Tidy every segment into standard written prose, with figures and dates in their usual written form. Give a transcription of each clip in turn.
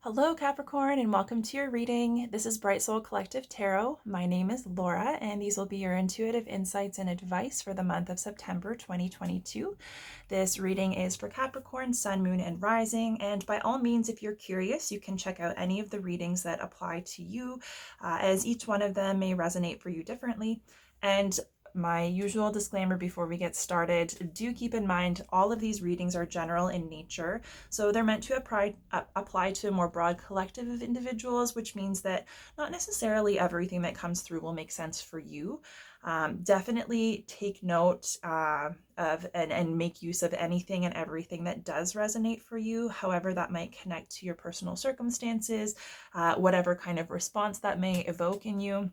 Hello, Capricorn, and welcome to your reading. This is Bright Soul Collective Tarot. My name is Laura, and these will be your intuitive insights and advice for the month of September 2022. This reading is for Capricorn, Sun, Moon, and Rising, and by all means, if you're curious, you can check out any of the readings that apply to you, as each one of them may resonate for you differently. And my usual disclaimer before we get started, do keep in mind all of these readings are general in nature, so they're meant to apply to a more broad collective of individuals, which means that not necessarily everything that comes through will make sense for you. Definitely take note of and make use of anything and everything that does resonate for you, however that might connect to your personal circumstances, whatever kind of response that may evoke in you.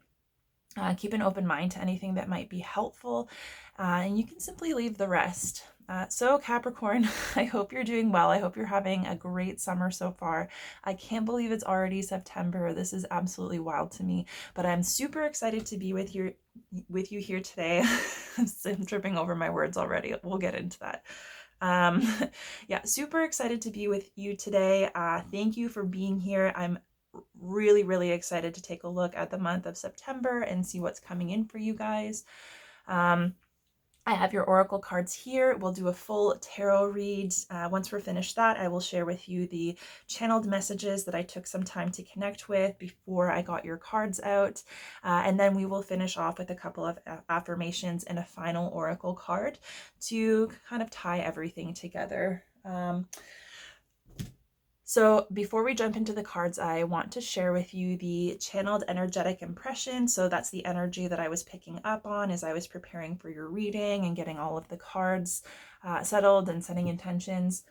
Keep an open mind to anything that might be helpful, and you can simply leave the rest. So Capricorn, I hope you're doing well. I hope you're having a great summer so far. I can't believe it's already September. This is absolutely wild to me, but I'm super excited to be with you here today. I'm tripping over my words already. We'll get into that. Yeah, super excited to be with you today. Thank you for being here. I'm really excited to take a look at the month of September and see what's coming in for you guys. I have your oracle cards here. We'll do a full tarot read. Once we're finished that, I will share with you the channeled messages that I took some time to connect with before I got your cards out. And then we will finish off with a couple of affirmations and a final oracle card to kind of tie everything together. So before we jump into the cards, I want to share with you the channeled energetic impression. So that's the energy that I was picking up on as I was preparing for your reading and getting all of the cards settled and setting intentions.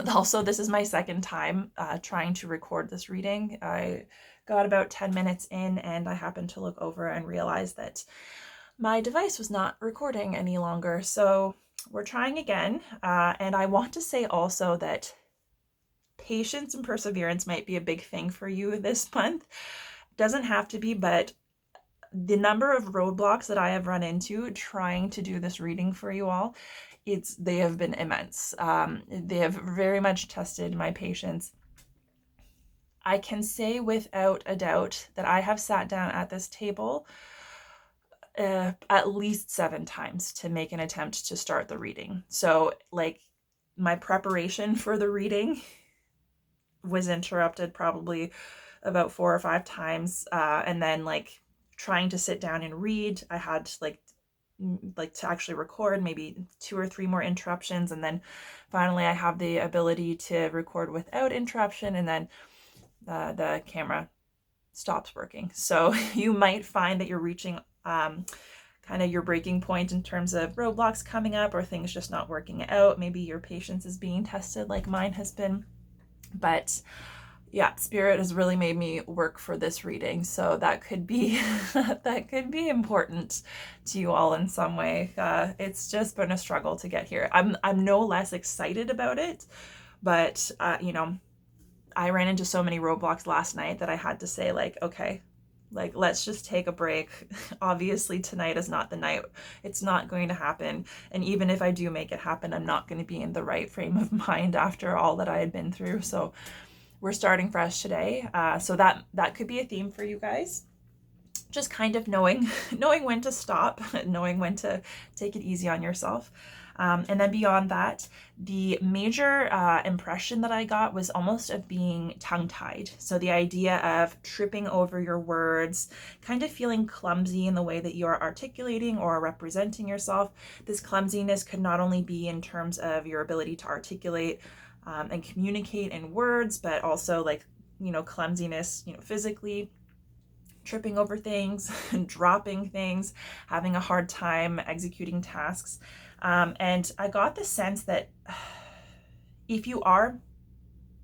Also, this is my second time trying to record this reading. I got about 10 minutes in and I happened to look over and realize that my device was not recording any longer. So we're trying again, and I want to say also that patience and perseverance might be a big thing for you this month. Doesn't have to be, but the number of roadblocks that I have run into trying to do this reading for you all, they have been immense. They have very much tested my patience. I can say without a doubt that I have sat down at this table at least 7 times to make an attempt to start the reading. So like my preparation for the reading was interrupted probably about 4 or 5 times, and then like trying to sit down and read, I had like to actually record maybe 2 or 3 more interruptions, and then finally I have the ability to record without interruption, and then the camera stops working. So you might find that you're reaching kind of your breaking point in terms of roadblocks coming up or things just not working out. Maybe your patience is being tested like mine has been. But yeah, Spirit has really made me work for this reading, so that could be that could be important to you all in some way. It's just been a struggle to get here. I'm no less excited about it, but you know, I ran into so many roadblocks last night that I had to say like, okay, like let's just take a break. Obviously tonight is not the night. It's not going to happen, and even if I do make it happen, I'm not going to be in the right frame of mind after all that I had been through. So we're starting fresh today. So that could be a theme for you guys. Just kind of knowing when to stop, knowing when to take it easy on yourself. And then beyond that, the major impression that I got was almost of being tongue-tied. So the idea of tripping over your words, kind of feeling clumsy in the way that you're articulating or representing yourself. This clumsiness could not only be in terms of your ability to articulate and communicate in words, but also like, you know, clumsiness, you know, physically, tripping over things, dropping things, having a hard time executing tasks. And I got the sense that if you are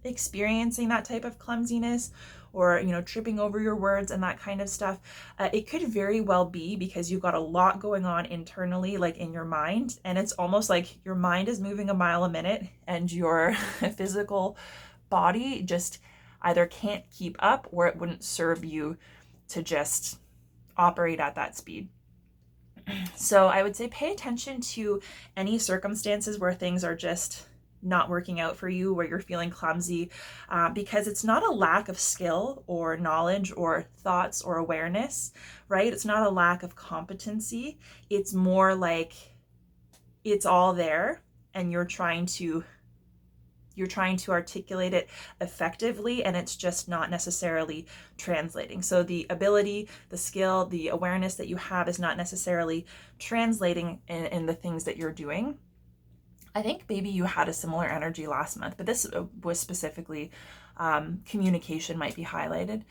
experiencing that type of clumsiness or, you know, tripping over your words and that kind of stuff, it could very well be because you've got a lot going on internally, like in your mind, and it's almost like your mind is moving a mile a minute and your physical body just either can't keep up or it wouldn't serve you to just operate at that speed. So I would say pay attention to any circumstances where things are just not working out for you, where you're feeling clumsy, because it's not a lack of skill or knowledge or thoughts or awareness, right? It's not a lack of competency. It's more like it's all there, and you're trying to articulate it effectively, and it's just not necessarily translating. So the ability, the skill, the awareness that you have is not necessarily translating in the things that you're doing. I think maybe you had a similar energy last month, but this was specifically communication might be highlighted.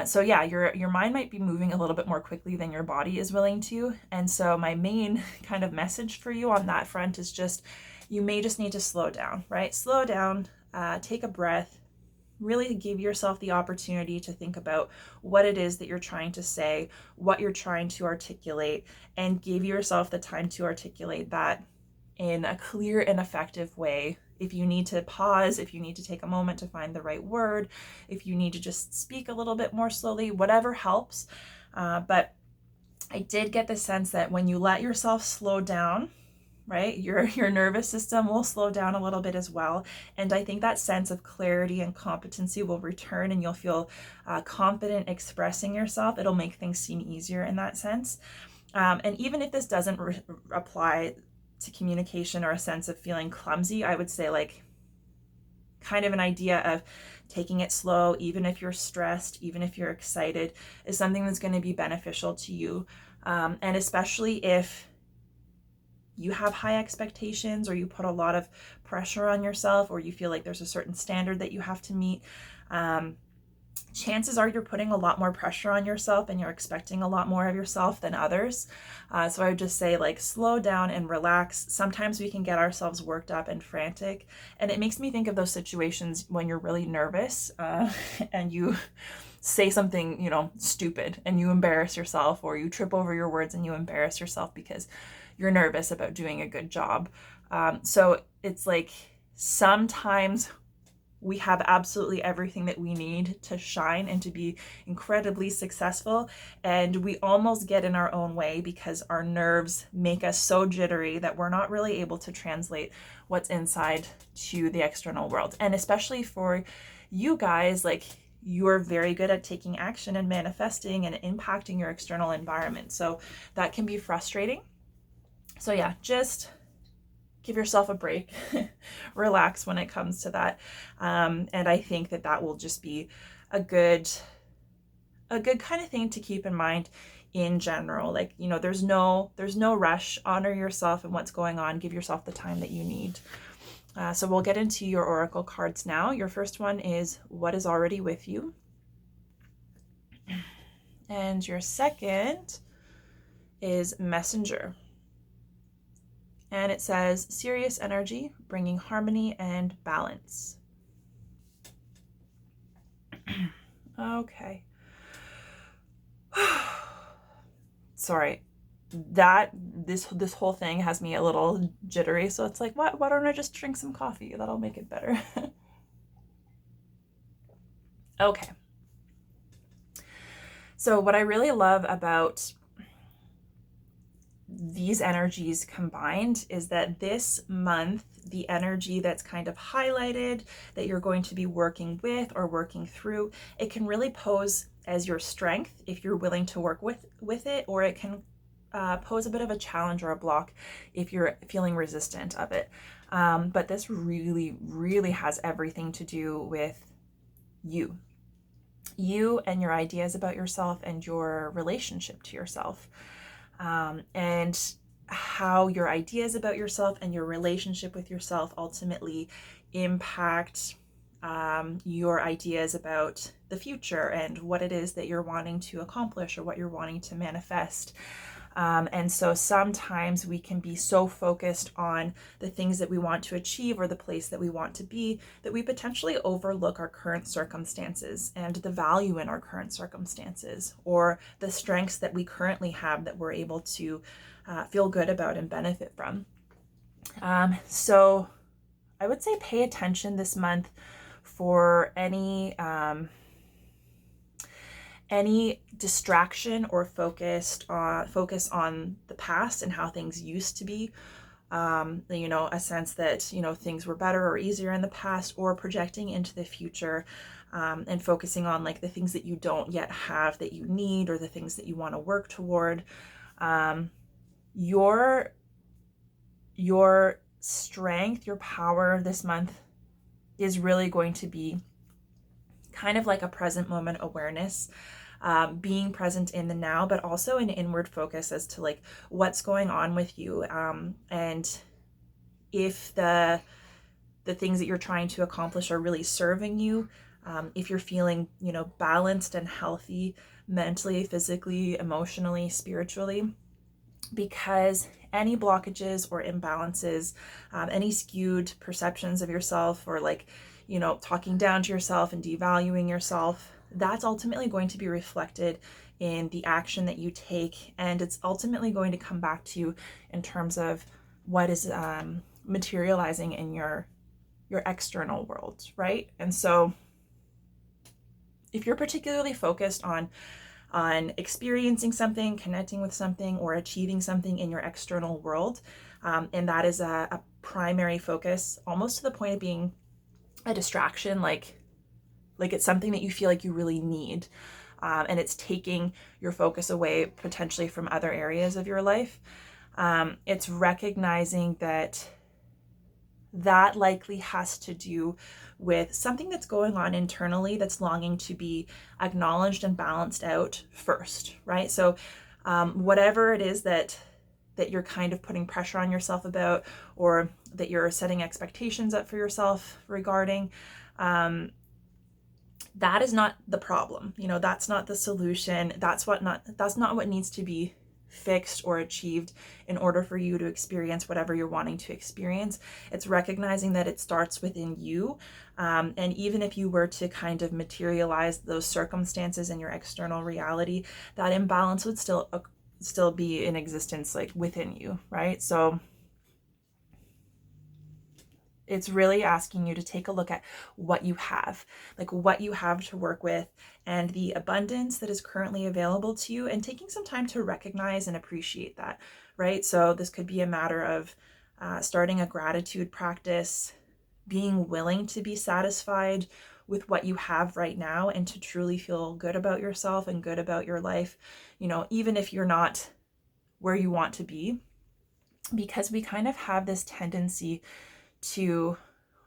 So yeah, your mind might be moving a little bit more quickly than your body is willing to. And so my main kind of message for you on that front is just, you may just need to slow down, right? Slow down, take a breath, really give yourself the opportunity to think about what it is that you're trying to say, what you're trying to articulate, and give yourself the time to articulate that in a clear and effective way. If you need to pause, if you need to take a moment to find the right word, if you need to just speak a little bit more slowly, whatever helps. But I did get the sense that when you let yourself slow down, right, your nervous system will slow down a little bit as well. And I think that sense of clarity and competency will return, and you'll feel confident expressing yourself. It'll make things seem easier in that sense. And even if this doesn't apply to communication or a sense of feeling clumsy, I would say like kind of an idea of taking it slow, even if you're stressed, even if you're excited, is something that's going to be beneficial to you. And especially if you have high expectations, or you put a lot of pressure on yourself, or you feel like there's a certain standard that you have to meet, chances are you're putting a lot more pressure on yourself, and you're expecting a lot more of yourself than others. So I would just say, like, slow down and relax. Sometimes we can get ourselves worked up and frantic, and it makes me think of those situations when you're really nervous and you say something, stupid, and you embarrass yourself, or you trip over your words and you embarrass yourself because you're nervous about doing a good job. So it's like sometimes we have absolutely everything that we need to shine and to be incredibly successful, and we almost get in our own way because our nerves make us so jittery that we're not really able to translate what's inside to the external world. And especially for you guys, like, you're very good at taking action and manifesting and impacting your external environment. So that can be frustrating. So yeah, just give yourself a break, relax when it comes to that. And I think that will just be a good kind of thing to keep in mind in general. Like, there's no rush. Honor yourself and what's going on. Give yourself the time that you need. So we'll get into your oracle cards now. Your first one is what is already with you. And your second is messenger. And it says serious energy, bringing harmony and balance. Okay. Sorry. This whole thing has me a little jittery, so it's like, why don't I just drink some coffee? That'll make it better. Okay. So what I really love about these energies combined is that this month, the energy that's kind of highlighted that you're going to be working with or working through, it can really pose as your strength if you're willing to work with it, or it can pose a bit of a challenge or a block if you're feeling resistant of it. But this really, really has everything to do with you and your ideas about yourself and your relationship to yourself. And how your ideas about yourself and your relationship with yourself ultimately impact your ideas about the future and what it is that you're wanting to accomplish or what you're wanting to manifest. And so sometimes we can be so focused on the things that we want to achieve or the place that we want to be that we potentially overlook our current circumstances and the value in our current circumstances, or the strengths that we currently have that we're able to feel good about and benefit from. So I would say pay attention this month for any distraction or focus on the past and how things used to be, you know, a sense that, you know, things were better or easier in the past, or projecting into the future, and focusing on like the things that you don't yet have that you need, or the things that you want to work toward. Your strength, your power this month is really going to be kind of like a present moment awareness, being present in the now, but also an inward focus as to like what's going on with you, and if the things that you're trying to accomplish are really serving you, if you're feeling, you know, balanced and healthy mentally, physically, emotionally, spiritually, because any blockages or imbalances, any skewed perceptions of yourself, or like, you know, talking down to yourself and devaluing yourself, that's ultimately going to be reflected in the action that you take, and it's ultimately going to come back to you in terms of what is materializing in your external world, right? And so if you're particularly focused on experiencing something, connecting with something, or achieving something in your external world, and that is a primary focus, almost to the point of being a distraction, like it's something that you feel like you really need, and it's taking your focus away potentially from other areas of your life, it's recognizing that that likely has to do with something that's going on internally that's longing to be acknowledged and balanced out first, right? So whatever it is that you're kind of putting pressure on yourself about, or that you're setting expectations up for yourself regarding, that is not the problem. You know, that's not the solution. That's not what needs to be fixed or achieved in order for you to experience whatever you're wanting to experience. It's recognizing that it starts within you, and even if you were to kind of materialize those circumstances in your external reality, that imbalance would still be in existence, like within you, right? So it's really asking you to take a look at what you have, like what you have to work with, and the abundance that is currently available to you, and taking some time to recognize and appreciate that, right? So this could be a matter of starting a gratitude practice, being willing to be satisfied with what you have right now, and to truly feel good about yourself and good about your life, you know, even if you're not where you want to be, because we kind of have this tendency to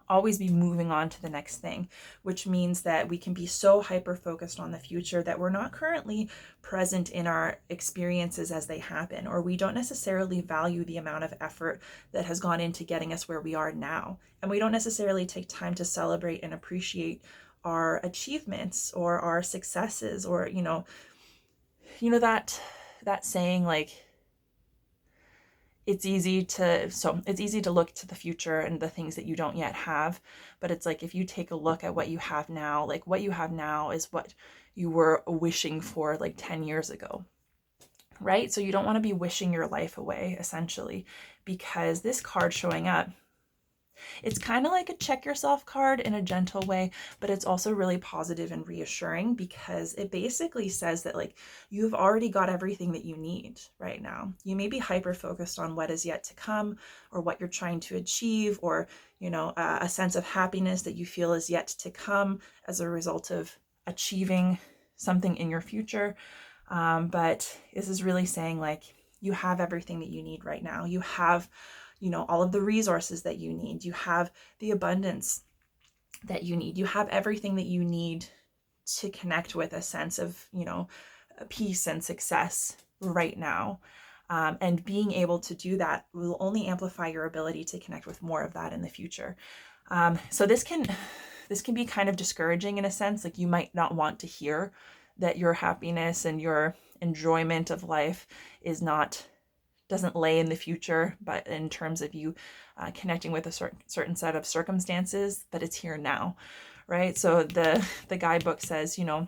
always be moving on to the next thing, which means that we can be so hyper focused on the future that we're not currently present in our experiences as they happen, or we don't necessarily value the amount of effort that has gone into getting us where we are now. And we don't necessarily take time to celebrate and appreciate our achievements or our successes, or, you know, that saying, like, it's easy to look to the future and the things that you don't yet have, but it's like, if you take a look at what you have now, like what you have now is what you were wishing for like 10 years ago, right? So you don't want to be wishing your life away, essentially, because this card showing up, it's kind of like a check yourself card in a gentle way, but it's also really positive and reassuring, because it basically says that, like, you've already got everything that you need right now. You may be hyper focused on what is yet to come, or what you're trying to achieve, or, you know, a sense of happiness that you feel is yet to come as a result of achieving something in your future. But this is really saying, like, you have everything that you need right now. You have, you know, all of the resources that you need. You have the abundance that you need. You have everything that you need to connect with a sense of, you know, peace and success right now. And being able to do that will only amplify your ability to connect with more of that in the future. So this can be kind of discouraging in a sense. Like, you might not want to hear that your happiness and your enjoyment of life doesn't lay in the future, but in terms of you connecting with a certain set of circumstances, but it's here now, right? So the guidebook says, you know,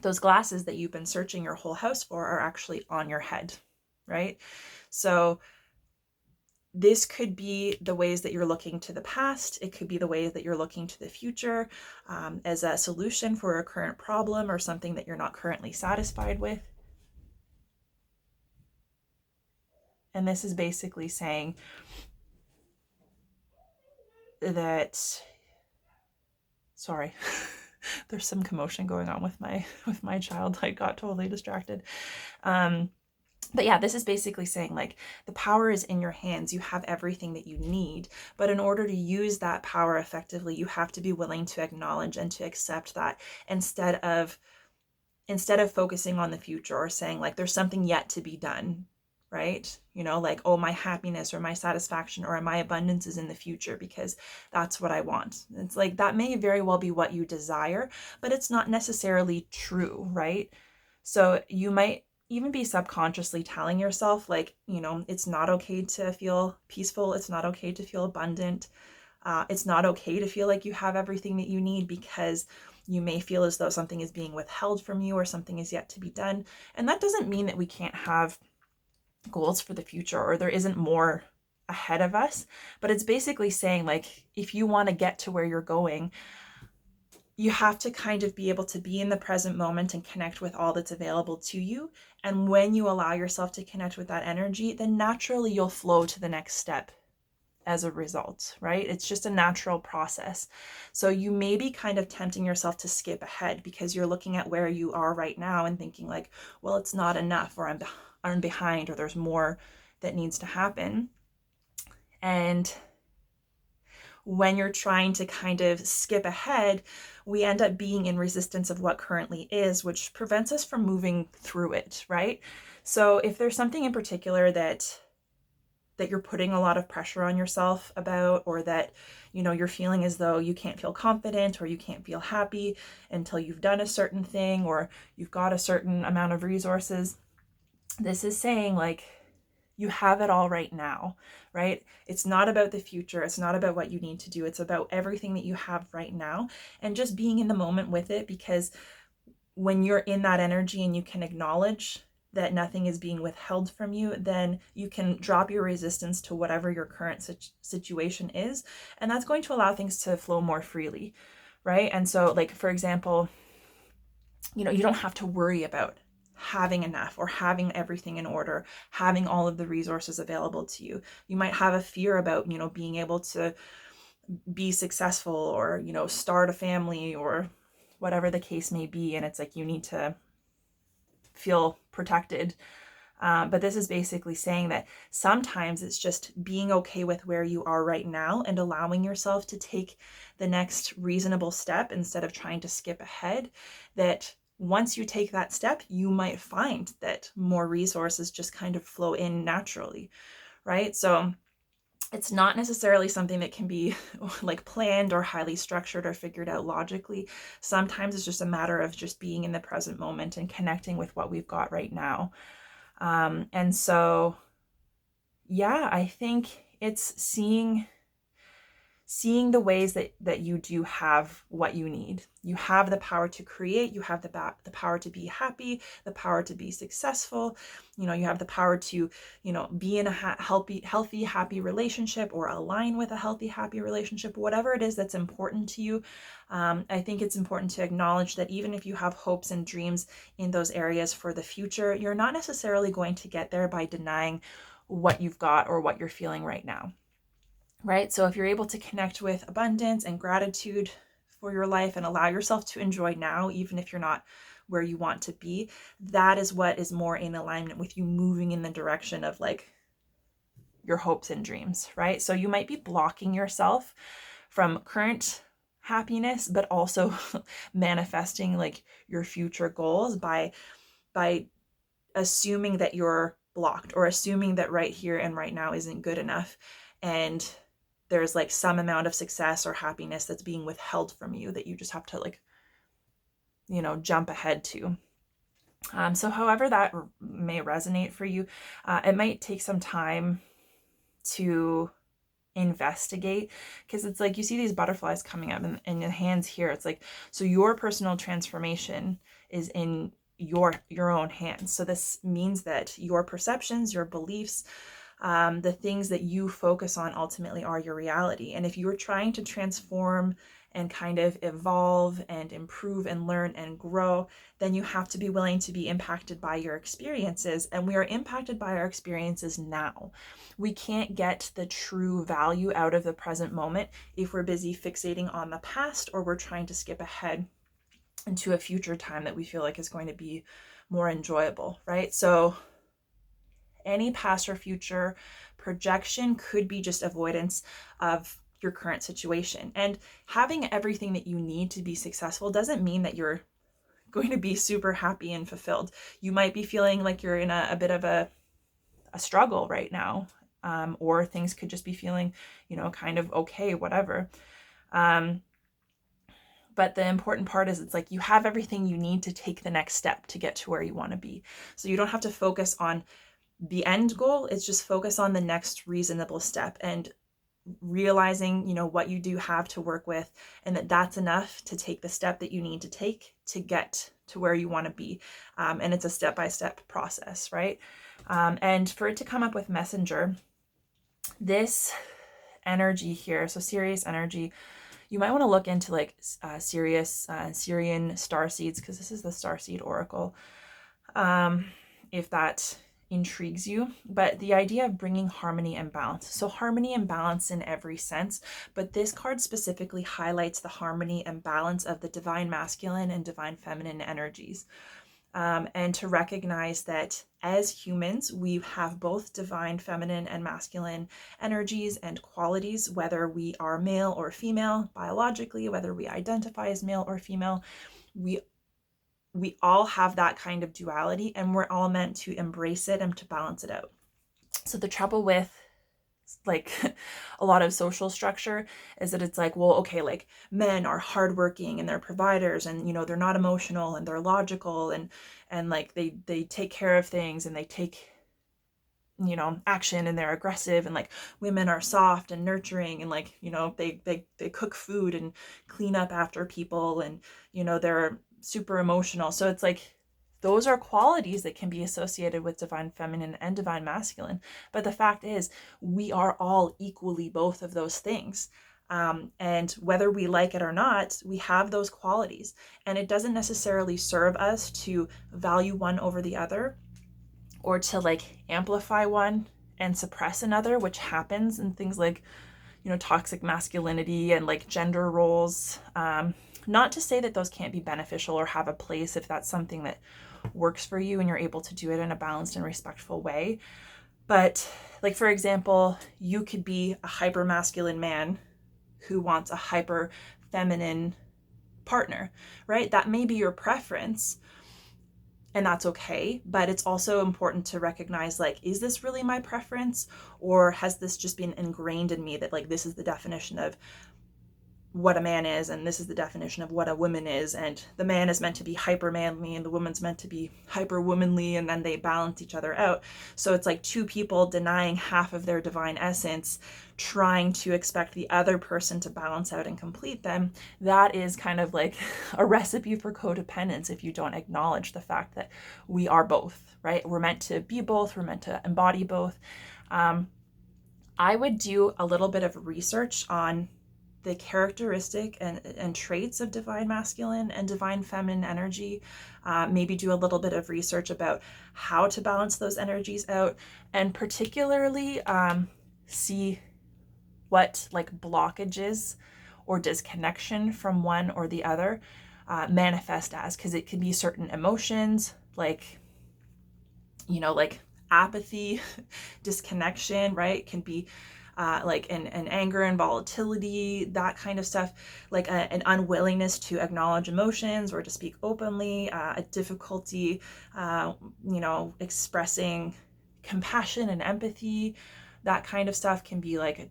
those glasses that you've been searching your whole house for are actually on your head, right? So this could be the ways that you're looking to the past. It could be the ways that you're looking to the future as a solution for a current problem or something that you're not currently satisfied with. And this is basically saying that, sorry, there's some commotion going on with my child. I got totally distracted. But yeah, this is basically saying like the power is in your hands. You have everything that you need. But in order to use that power effectively, you have to be willing to acknowledge and to accept that instead of focusing on the future or saying like there's something yet to be done, right? You know, like, oh, my happiness or my satisfaction or my abundance is in the future because that's what I want. It's like that may very well be what you desire, but it's not necessarily true, right? So you might even be subconsciously telling yourself like, you know, it's not okay to feel peaceful. It's not okay to feel abundant. It's not okay to feel like you have everything that you need because you may feel as though something is being withheld from you or something is yet to be done. And that doesn't mean that we can't have goals for the future or there isn't more ahead of us. But it's basically saying like, if you want to get to where you're going, you have to kind of be able to be in the present moment and connect with all that's available to you. And when you allow yourself to connect with that energy, then naturally you'll flow to the next step as a result, right? It's just a natural process. So you may be kind of tempting yourself to skip ahead because you're looking at where you are right now and thinking like, well, it's not enough, or I'm behind, or there's more that needs to happen. And when you're trying to kind of skip ahead, we end up being in resistance of what currently is, which prevents us from moving through it, right? So if there's something in particular that you're putting a lot of pressure on yourself about, or that, you know, you're feeling as though you can't feel confident or you can't feel happy until you've done a certain thing or you've got a certain amount of resources, this is saying like, you have it all right now, right? It's not about the future. It's not about what you need to do. It's about everything that you have right now and just being in the moment with it, because when you're in that energy and you can acknowledge that nothing is being withheld from you, then you can drop your resistance to whatever your current situation is. And that's going to allow things to flow more freely, right? And so like, for example, you know, you don't have to worry about having enough or having everything in order, having all of the resources available to you. You might have a fear about, you know, being able to be successful or, you know, start a family or whatever the case may be. And it's like, you need to feel protected. But this is basically saying that sometimes it's just being okay with where you are right now and allowing yourself to take the next reasonable step instead of trying to skip ahead. That once you take that step, you might find that more resources just kind of flow in naturally, right? So it's not necessarily something that can be like planned or highly structured or figured out logically. Sometimes it's just a matter of just being in the present moment and connecting with what we've got right now. And so, yeah, I think it's seeing the ways that you do have what you need. You have the power to create, you have the power to be happy, the power to be successful. You know, you have the power to, you know, be in a healthy, happy relationship or align with a healthy, happy relationship, whatever it is that's important to you. I think it's important to acknowledge that even if you have hopes and dreams in those areas for the future, you're not necessarily going to get there by denying what you've got or what you're feeling right now. Right? So if you're able to connect with abundance and gratitude for your life and allow yourself to enjoy now, even if you're not where you want to be, that is what is more in alignment with you moving in the direction of like your hopes and dreams, right? So you might be blocking yourself from current happiness, but also manifesting like your future goals by assuming that you're blocked or assuming that right here and right now isn't good enough. And there's like some amount of success or happiness that's being withheld from you that you just have to like, you know, jump ahead to. So however that may resonate for you, it might take some time to investigate, because it's like you see these butterflies coming up in your hands here. It's like, so your personal transformation is in your own hands. So this means that your perceptions, your beliefs, the things that you focus on ultimately are your reality. And if you're trying to transform and kind of evolve and improve and learn and grow, then you have to be willing to be impacted by your experiences. And we are impacted by our experiences now. We can't get the true value out of the present moment if we're busy fixating on the past, or we're trying to skip ahead into a future time that we feel like is going to be more enjoyable, right? So any past or future projection could be just avoidance of your current situation. And having everything that you need to be successful doesn't mean that you're going to be super happy and fulfilled. You might be feeling like you're in a bit of a struggle right now, or things could just be feeling, kind of okay, whatever. But the important part is it's like you have everything you need to take the next step to get to where you want to be. So you don't have to focus on the end goal. It's just focus on the next reasonable step and realizing, what you do have to work with, and that's enough to take the step that you need to take to get to where you want to be. And it's a step-by-step process, right? And for it to come up with Messenger, this energy here, so Sirius energy, you might want to look into like Sirius, Syrian starseeds, because this is the Starseed Oracle, if that intrigues you. But the idea of bringing harmony and balance. So harmony and balance in every sense, but this card specifically highlights the harmony and balance of the divine masculine and divine feminine energies. And to recognize that as humans, we have both divine feminine and masculine energies and qualities, whether we are male or female biologically, whether we identify as male or female, we all have that kind of duality, and we're all meant to embrace it and to balance it out. So the trouble with like a lot of social structure is that it's like, well, okay, like men are hardworking and they're providers, and they're not emotional and they're logical, and like they take care of things and they take action, and they're aggressive, and like women are soft and nurturing, and like they cook food and clean up after people, and they're super emotional. So it's like those are qualities that can be associated with divine feminine and divine masculine. But the fact is, we are all equally both of those things. And whether we like it or not, we have those qualities. And it doesn't necessarily serve us to value one over the other, or to like amplify one and suppress another, which happens in things like, toxic masculinity and like gender roles. Not to say that those can't be beneficial or have a place if that's something that works for you and you're able to do it in a balanced and respectful way. But like, for example, you could be a hyper masculine man who wants a hyper feminine partner, right? That may be your preference, and that's okay. But it's also important to recognize, like, is this really my preference, or has this just been ingrained in me that like this is the definition of what a man is, and this is the definition of what a woman is, and the man is meant to be hyper manly and the woman's meant to be hyper womanly, and then they balance each other out. So it's like two people denying half of their divine essence, trying to expect the other person to balance out and complete them. That is kind of like a recipe for codependence if you don't acknowledge the fact that we are both, right? We're meant to be both, we're meant to embody both. I would do a little bit of research on the characteristic and traits of divine masculine and divine feminine energy. Maybe do a little bit of research about how to balance those energies out, and particularly see what like blockages or disconnection from one or the other manifest as, because it can be certain emotions like like apathy, disconnection, right? It can be like an anger and volatility, that kind of stuff, like an unwillingness to acknowledge emotions or to speak openly, a difficulty, expressing compassion and empathy. That kind of stuff can be like a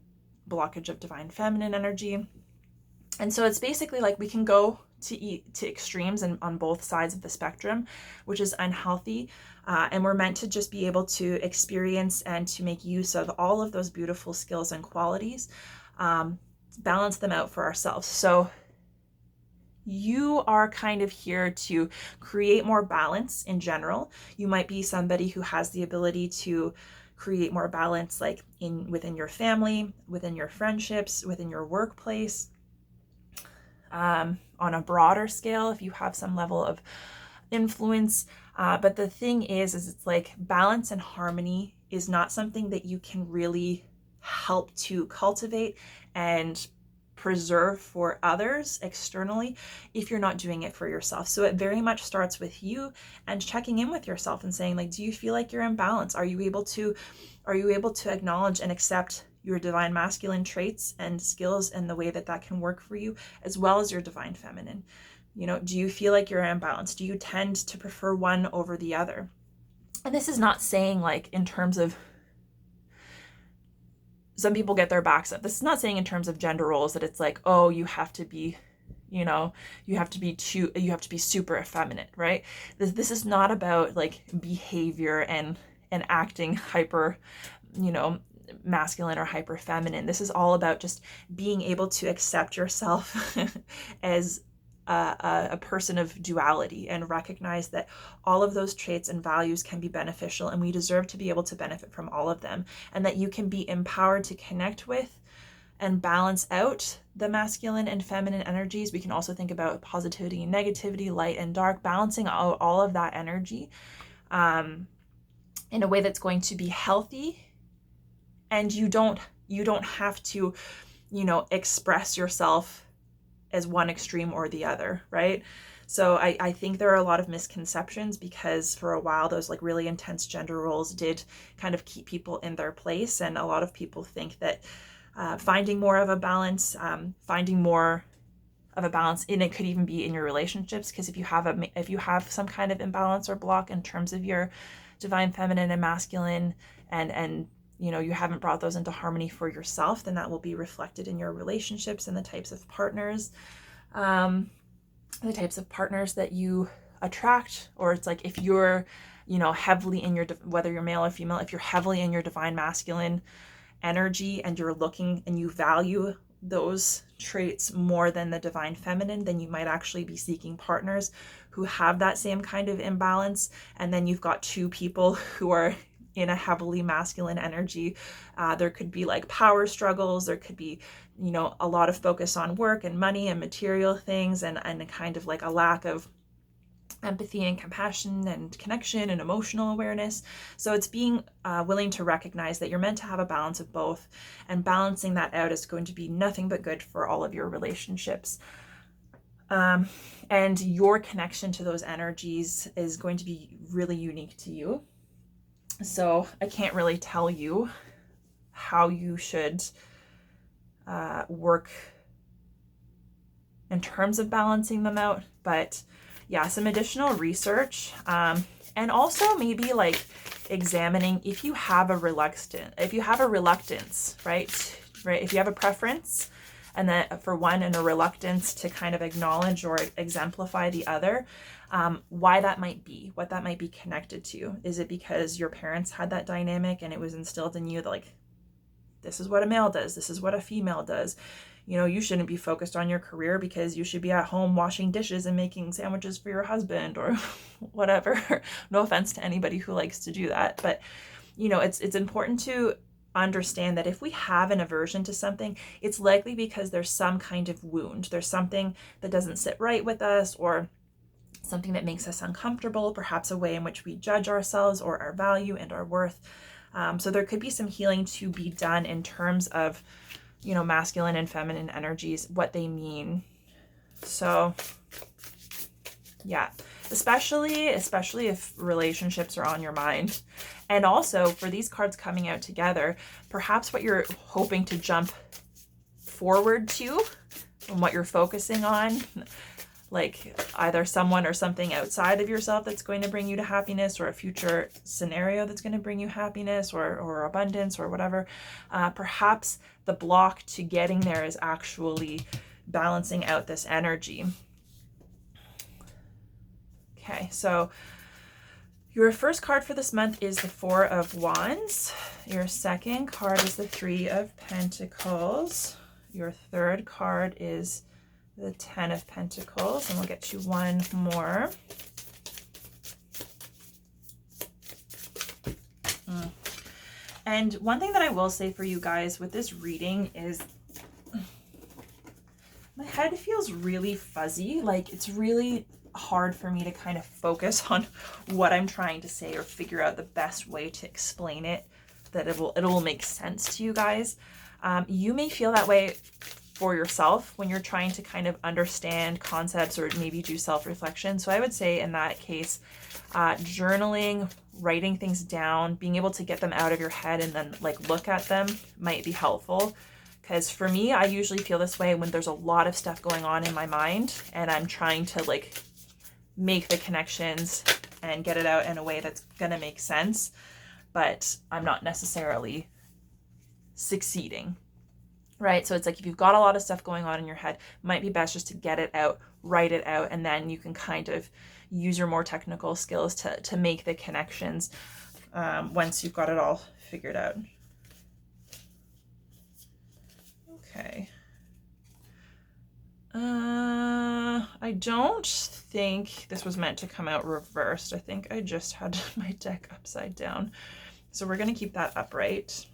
blockage of divine feminine energy. And so it's basically like we can go to extremes and on both sides of the spectrum, which is unhealthy. And we're meant to just be able to experience and to make use of all of those beautiful skills and qualities, balance them out for ourselves. So you are kind of here to create more balance in general. You might be somebody who has the ability to create more balance, like within your family, within your friendships, within your workplace. on a broader scale if you have some level of influence. But the thing is it's like balance and harmony is not something that you can really help to cultivate and preserve for others externally if you're not doing it for yourself. So it very much starts with you and checking in with yourself and saying, like, do you feel like you're in balance? Are you able to acknowledge and accept your divine masculine traits and skills and the way that that can work for you, as well as your divine feminine? You know, do you feel like you're in balance? Do you tend to prefer one over the other? And this is not saying like in terms of, some people get their backs up. This is not saying in terms of gender roles that it's like, oh, you have to be, you know, you have to be super effeminate, right? This is not about like behavior and acting hyper, you know, masculine or hyper feminine. This is all about just being able to accept yourself as a person of duality and recognize that all of those traits and values can be beneficial, and we deserve to be able to benefit from all of them, and that you can be empowered to connect with and balance out the masculine and feminine energies. We can also think about positivity and negativity, light and dark, balancing out all of that energy in a way that's going to be healthy. And you don't have to, you know, express yourself as one extreme or the other, right? So I think there are a lot of misconceptions, because for a while those like really intense gender roles did kind of keep people in their place, and a lot of people think that finding more of a balance, and it could even be in your relationships, because if you have some kind of imbalance or block in terms of your divine feminine and masculine, and you know, you haven't brought those into harmony for yourself, then that will be reflected in your relationships and the types of partners that you attract. Or it's like, if you're, you know, heavily in your, whether you're male or female, if you're heavily in your divine masculine energy and you're looking and you value those traits more than the divine feminine, then you might actually be seeking partners who have that same kind of imbalance. And then you've got two people who are in a heavily masculine energy. There could be like power struggles. There could be, you know, a lot of focus on work and money and material things, and a kind of like a lack of empathy and compassion and connection and emotional awareness. So it's being willing to recognize that you're meant to have a balance of both, and balancing that out is going to be nothing but good for all of your relationships. And your connection to those energies is going to be really unique to you. So I can't really tell you how you should work in terms of balancing them out, but yeah, some additional research, and also maybe like examining if you have a reluctance, right? If you have a preference and then for one and a reluctance to kind of acknowledge or exemplify the other, why that might be, what that might be connected to. Is it because your parents had that dynamic and it was instilled in you that like, this is what a male does, this is what a female does. You know, you shouldn't be focused on your career because you should be at home washing dishes and making sandwiches for your husband or whatever. No offense to anybody who likes to do that, but you know, it's important to understand that if we have an aversion to something, it's likely because there's some kind of wound. There's something that doesn't sit right with us, or something that makes us uncomfortable, perhaps a way in which we judge ourselves or our value and our worth. So there could be some healing to be done in terms of, you know, masculine and feminine energies, what they mean. So yeah, especially if relationships are on your mind. And also for these cards coming out together, perhaps what you're hoping to jump forward to and what you're focusing on, like either someone or something outside of yourself that's going to bring you to happiness, or a future scenario that's going to bring you happiness or abundance or whatever. Perhaps the block to getting there is actually balancing out this energy. Okay, so your first card for this month is the Four of Wands. Your second card is the Three of Pentacles. Your third card is the Ten of Pentacles, and we'll get you one more. And one thing that I will say for you guys with this reading is, my head feels really fuzzy. Like it's really hard for me to kind of focus on what I'm trying to say or figure out the best way to explain it, that it will make sense to you guys. You may feel that way for yourself when you're trying to kind of understand concepts or maybe do self-reflection. So I would say in that case, journaling, writing things down, being able to get them out of your head and then like look at them might be helpful. Because for me, I usually feel this way when there's a lot of stuff going on in my mind and I'm trying to like make the connections and get it out in a way that's gonna make sense, but I'm not necessarily succeeding. Right? So it's like if you've got a lot of stuff going on in your head, it might be best just to get it out, write it out, and then you can kind of use your more technical skills to make the connections once you've got it all figured out. Okay. I don't think this was meant to come out reversed. I think I just had my deck upside down. So we're going to keep that upright.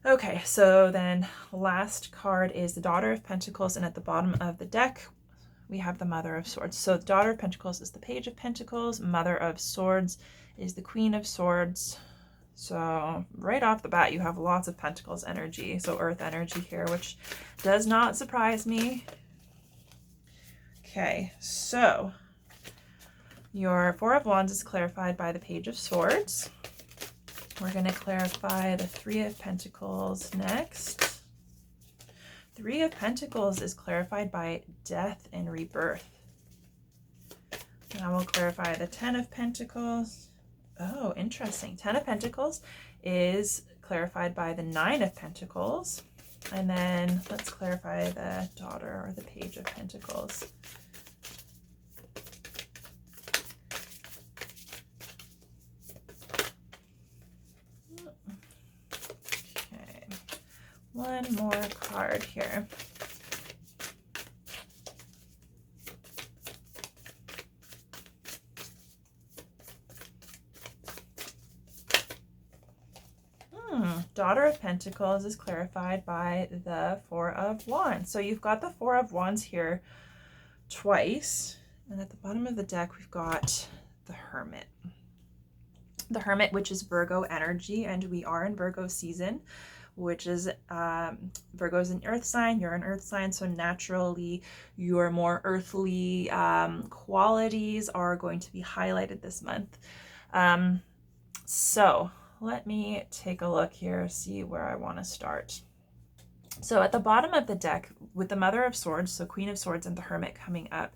Okay, so then last card is the Daughter of Pentacles, and at the bottom of the deck we have the Mother of Swords. So the Daughter of Pentacles is the Page of Pentacles, Mother of Swords is the Queen of Swords. So right off the bat you have lots of Pentacles energy, so earth energy here, which does not surprise me. Okay, so your Four of Wands is clarified by the Page of Swords. We're going to clarify the Three of Pentacles next. Three of Pentacles is clarified by death and rebirth. Now we'll clarify the Ten of Pentacles. Oh, interesting. Ten of Pentacles is clarified by the Nine of Pentacles. And then let's clarify the Daughter or the Page of Pentacles. One more card here. Daughter of Pentacles is clarified by the Four of Wands. So you've got the Four of Wands here twice. And at the bottom of the deck, we've got the Hermit. The Hermit, which is Virgo energy, and we are in Virgo season, which is Virgo's an earth sign, you're an earth sign, so naturally your more earthly qualities are going to be highlighted this month. So let me take a look here, see where I want to start. So at the bottom of the deck with the Mother of Swords, so Queen of Swords and the Hermit coming up,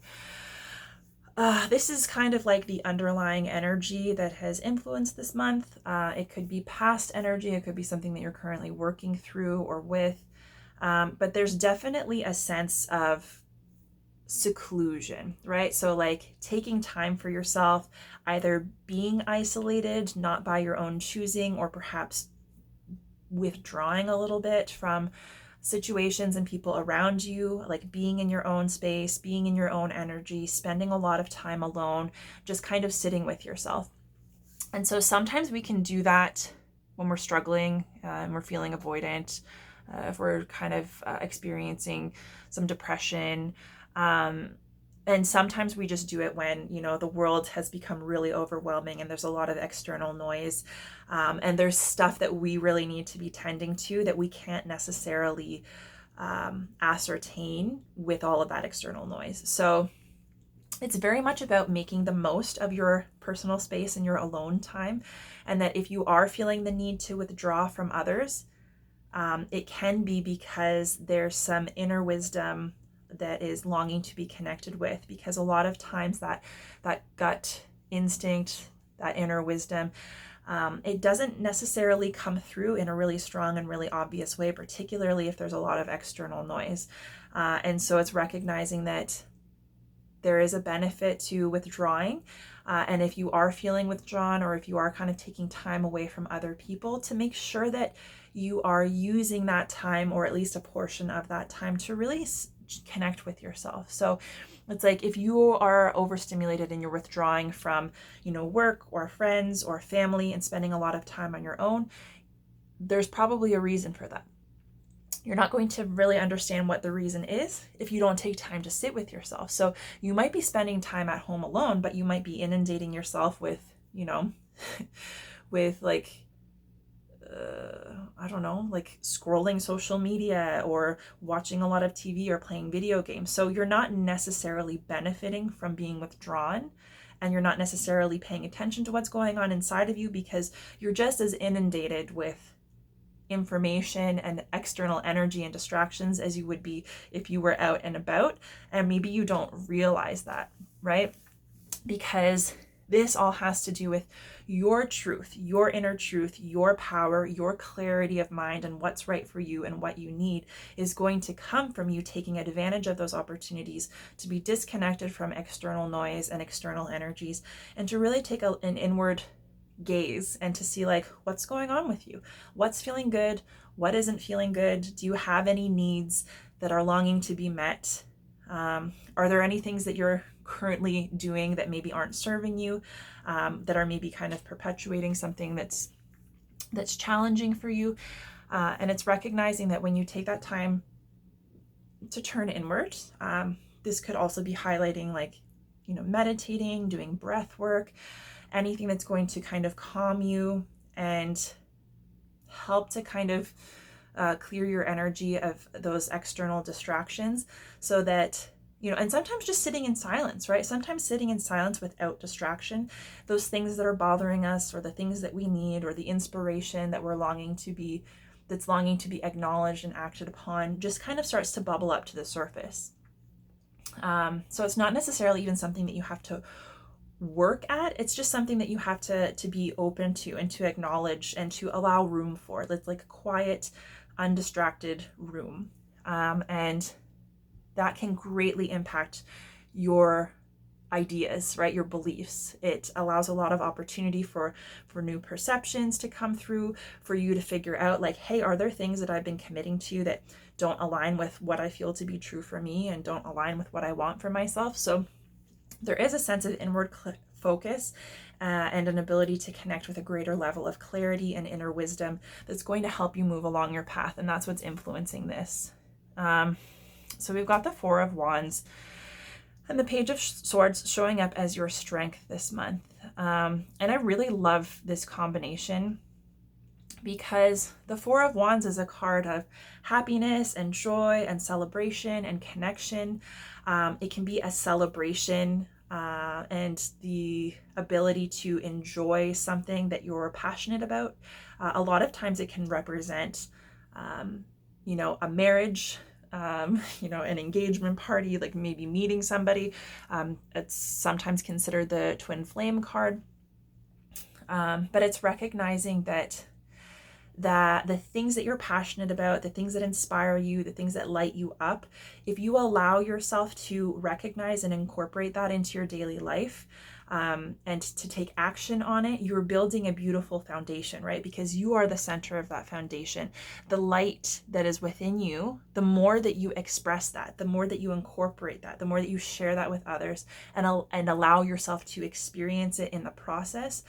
this is kind of like the underlying energy that has influenced this month. It could be past energy. It could be something that you're currently working through or with. But there's definitely a sense of seclusion, right? So like taking time for yourself, either being isolated, not by your own choosing, or perhaps withdrawing a little bit from situations and people around you, like being in your own space, being in your own energy, spending a lot of time alone, just kind of sitting with yourself. And so sometimes we can do that when we're struggling and we're feeling avoidant, if we're kind of experiencing some depression. And sometimes we just do it when, you know, the world has become really overwhelming and there's a lot of external noise. And there's stuff that we really need to be tending to that we can't necessarily ascertain with all of that external noise. So it's very much about making the most of your personal space and your alone time. And that if you are feeling the need to withdraw from others, it can be because there's some inner wisdom that is longing to be connected with, because a lot of times that gut instinct, that inner wisdom, it doesn't necessarily come through in a really strong and really obvious way, particularly if there's a lot of external noise. And so it's recognizing that there is a benefit to withdrawing. And if you are feeling withdrawn, or if you are kind of taking time away from other people, to make sure that you are using that time, or at least a portion of that time, to really connect with yourself. So it's like if you are overstimulated and you're withdrawing from, you know, work or friends or family and spending a lot of time on your own, there's probably a reason for that. You're not going to really understand what the reason is if you don't take time to sit with yourself. So you might be spending time at home alone, but you might be inundating yourself with, with like, I don't know, like scrolling social media or watching a lot of TV or playing video games. So you're not necessarily benefiting from being withdrawn, and you're not necessarily paying attention to what's going on inside of you because you're just as inundated with information and external energy and distractions as you would be if you were out and about. And maybe you don't realize that, right? Because this all has to do with your truth, your inner truth, your power, your clarity of mind, and what's right for you and what you need is going to come from you taking advantage of those opportunities to be disconnected from external noise and external energies, and to really take an inward gaze and to see like what's going on with you, what's feeling good, what isn't feeling good, do you have any needs that are longing to be met, are there any things that you're currently doing that maybe aren't serving you, that are maybe kind of perpetuating something that's challenging for you, and it's recognizing that when you take that time to turn inward, this could also be highlighting like meditating, doing breath work, anything that's going to kind of calm you and help to kind of clear your energy of those external distractions, so that, and sometimes just sitting in silence, right? Sometimes sitting in silence without distraction, those things that are bothering us or the things that we need or the inspiration that we're longing to be acknowledged and acted upon just kind of starts to bubble up to the surface. So it's not necessarily even something that you have to work at. It's just something that you have to be open to and to acknowledge and to allow room for. It's like a quiet, undistracted room. And that can greatly impact your ideas, right? Your beliefs. It allows a lot of opportunity for new perceptions to come through, for you to figure out like, hey, are there things that I've been committing to that don't align with what I feel to be true for me and don't align with what I want for myself? So there is a sense of inward focus and an ability to connect with a greater level of clarity and inner wisdom that's going to help you move along your path. And that's what's influencing this. So we've got the Four of Wands and the Page of Swords showing up as your strength this month. And I really love this combination because the Four of Wands is a card of happiness and joy and celebration and connection. It can be a celebration and the ability to enjoy something that you're passionate about. A lot of times it can represent, a marriage, an engagement party, like maybe meeting somebody. It's sometimes considered the twin flame card. But it's recognizing that the things that you're passionate about, the things that inspire you, the things that light you up, if you allow yourself to recognize and incorporate that into your daily life, and to take action on it, you're building a beautiful foundation, right? Because you are the center of that foundation. The light that is within you, the more that you express that, the more that you incorporate that, the more that you share that with others and allow yourself to experience it in the process,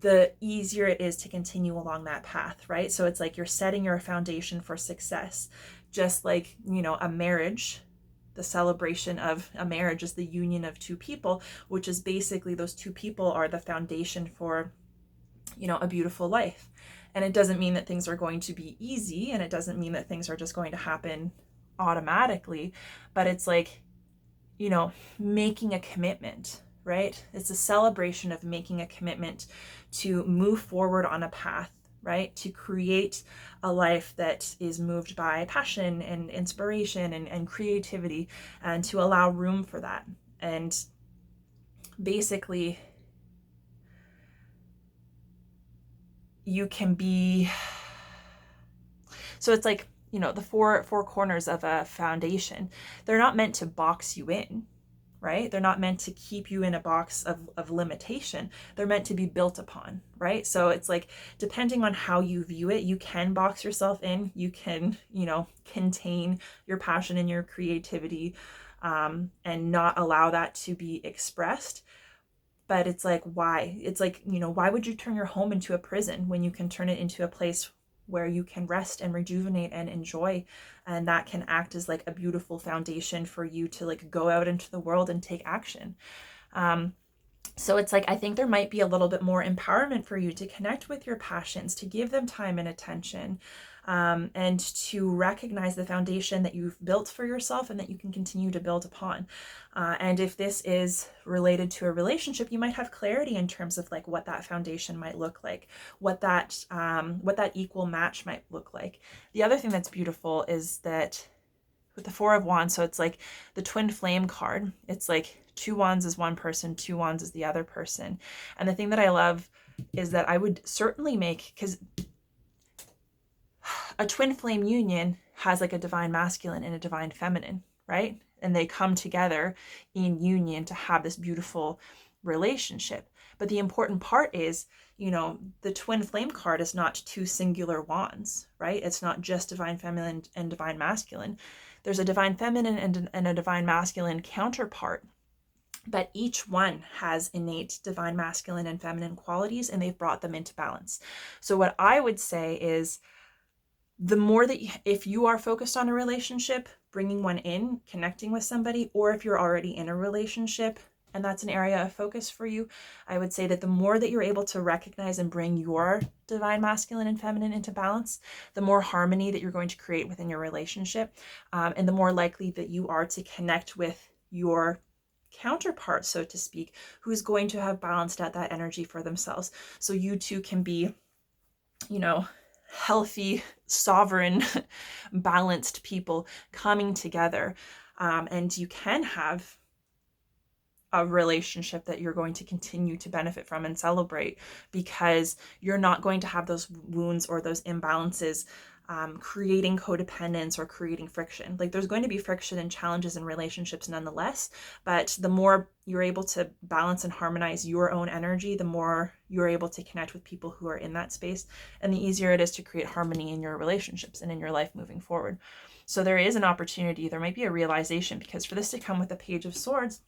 the easier it is to continue along that path, right? So it's like you're setting your foundation for success. Just like, a marriage, the celebration of a marriage is the union of two people, which is basically those two people are the foundation for, a beautiful life. And it doesn't mean that things are going to be easy, and it doesn't mean that things are just going to happen automatically, but it's like, making a commitment, right? It's a celebration of making a commitment to move forward on a path, right? To create a life that is moved by passion and inspiration and creativity, and to allow room for that. And basically, you can be, so it's like, the four corners of a foundation, they're not meant to box you in, right? They're not meant to keep you in a box of limitation. They're meant to be built upon, right? So it's like, depending on how you view it, you can box yourself in, you can, contain your passion and your creativity, and not allow that to be expressed. But it's like, why? It's like, why would you turn your home into a prison when you can turn it into a place where you can rest and rejuvenate and enjoy. And that can act as like a beautiful foundation for you to like go out into the world and take action. So it's like, I think there might be a little bit more empowerment for you to connect with your passions, to give them time and attention, and to recognize the foundation that you've built for yourself and that you can continue to build upon. And if this is related to a relationship, you might have clarity in terms of like what that foundation might look like, what that equal match might look like. The other thing that's beautiful is that with the Four of Wands, so it's like the twin flame card. It's like 2 wands is one person, 2 wands is the other person. And the thing that I love is that I would certainly make, because a twin flame union has like a divine masculine and a divine feminine, right? And they come together in union to have this beautiful relationship. But the important part is, you know, the twin flame card is not 2 singular wands, right? It's not just divine feminine and divine masculine. There's a divine feminine and a divine masculine counterpart, but each one has innate divine masculine and feminine qualities, and they've brought them into balance. So what I would say is, the more that if you are focused on a relationship, bringing one in, connecting with somebody, or if you're already in a relationship and that's an area of focus for you, I would say that the more that you're able to recognize and bring your divine masculine and feminine into balance, the more harmony that you're going to create within your relationship, and the more likely that you are to connect with your counterpart, so to speak, who's going to have balanced out that energy for themselves. So you two can be, you know, healthy, sovereign, balanced people coming together. And you can have a relationship that you're going to continue to benefit from and celebrate, because you're not going to have those wounds or those imbalances creating codependence or creating friction. Like, there's going to be friction and challenges in relationships nonetheless, but the more you're able to balance and harmonize your own energy, the more you're able to connect with people who are in that space, and the easier it is to create harmony in your relationships and in your life moving forward. So there is an opportunity, there might be a realization, because for this to come with the Page of Swords,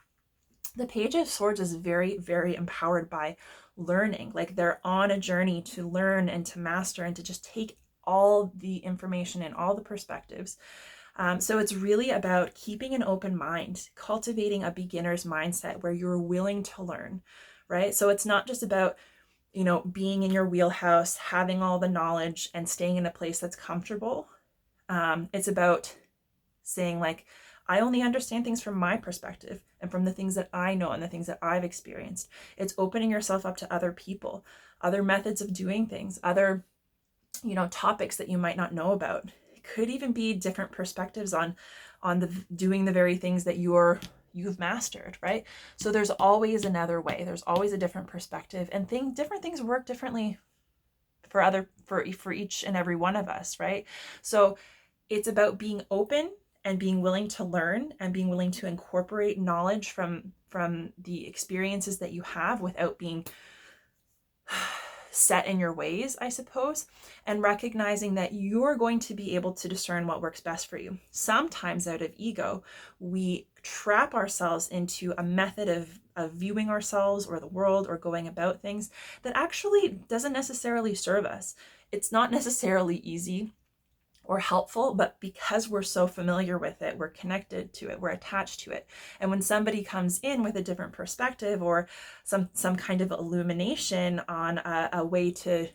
the Page of Swords is very, very empowered by learning. Like, they're on a journey to learn and to master and to just take all the information and all the perspectives. So it's really about keeping an open mind, cultivating a beginner's mindset where you're willing to learn, right? So it's not just about, you know, being in your wheelhouse, having all the knowledge and staying in a place that's comfortable. It's about saying, like, I only understand things from my perspective and from the things that I know and the things that I've experienced. It's opening yourself up to other people, other methods of doing things, other, you know, topics that you might not know about. It could even be different perspectives on doing the very things that you've mastered, right? So there's always another way. There's always a different perspective, and different things work differently for each and every one of us, right? So it's about being open and being willing to learn and being willing to incorporate knowledge from the experiences that you have without being set in your ways, I suppose, and recognizing that you're going to be able to discern what works best for you. Sometimes out of ego, we trap ourselves into a method of viewing ourselves or the world or going about things that actually doesn't necessarily serve us. It's not necessarily easy or helpful, but because we're so familiar with it, we're connected to it, we're attached to it. And when somebody comes in with a different perspective or some kind of illumination on a way to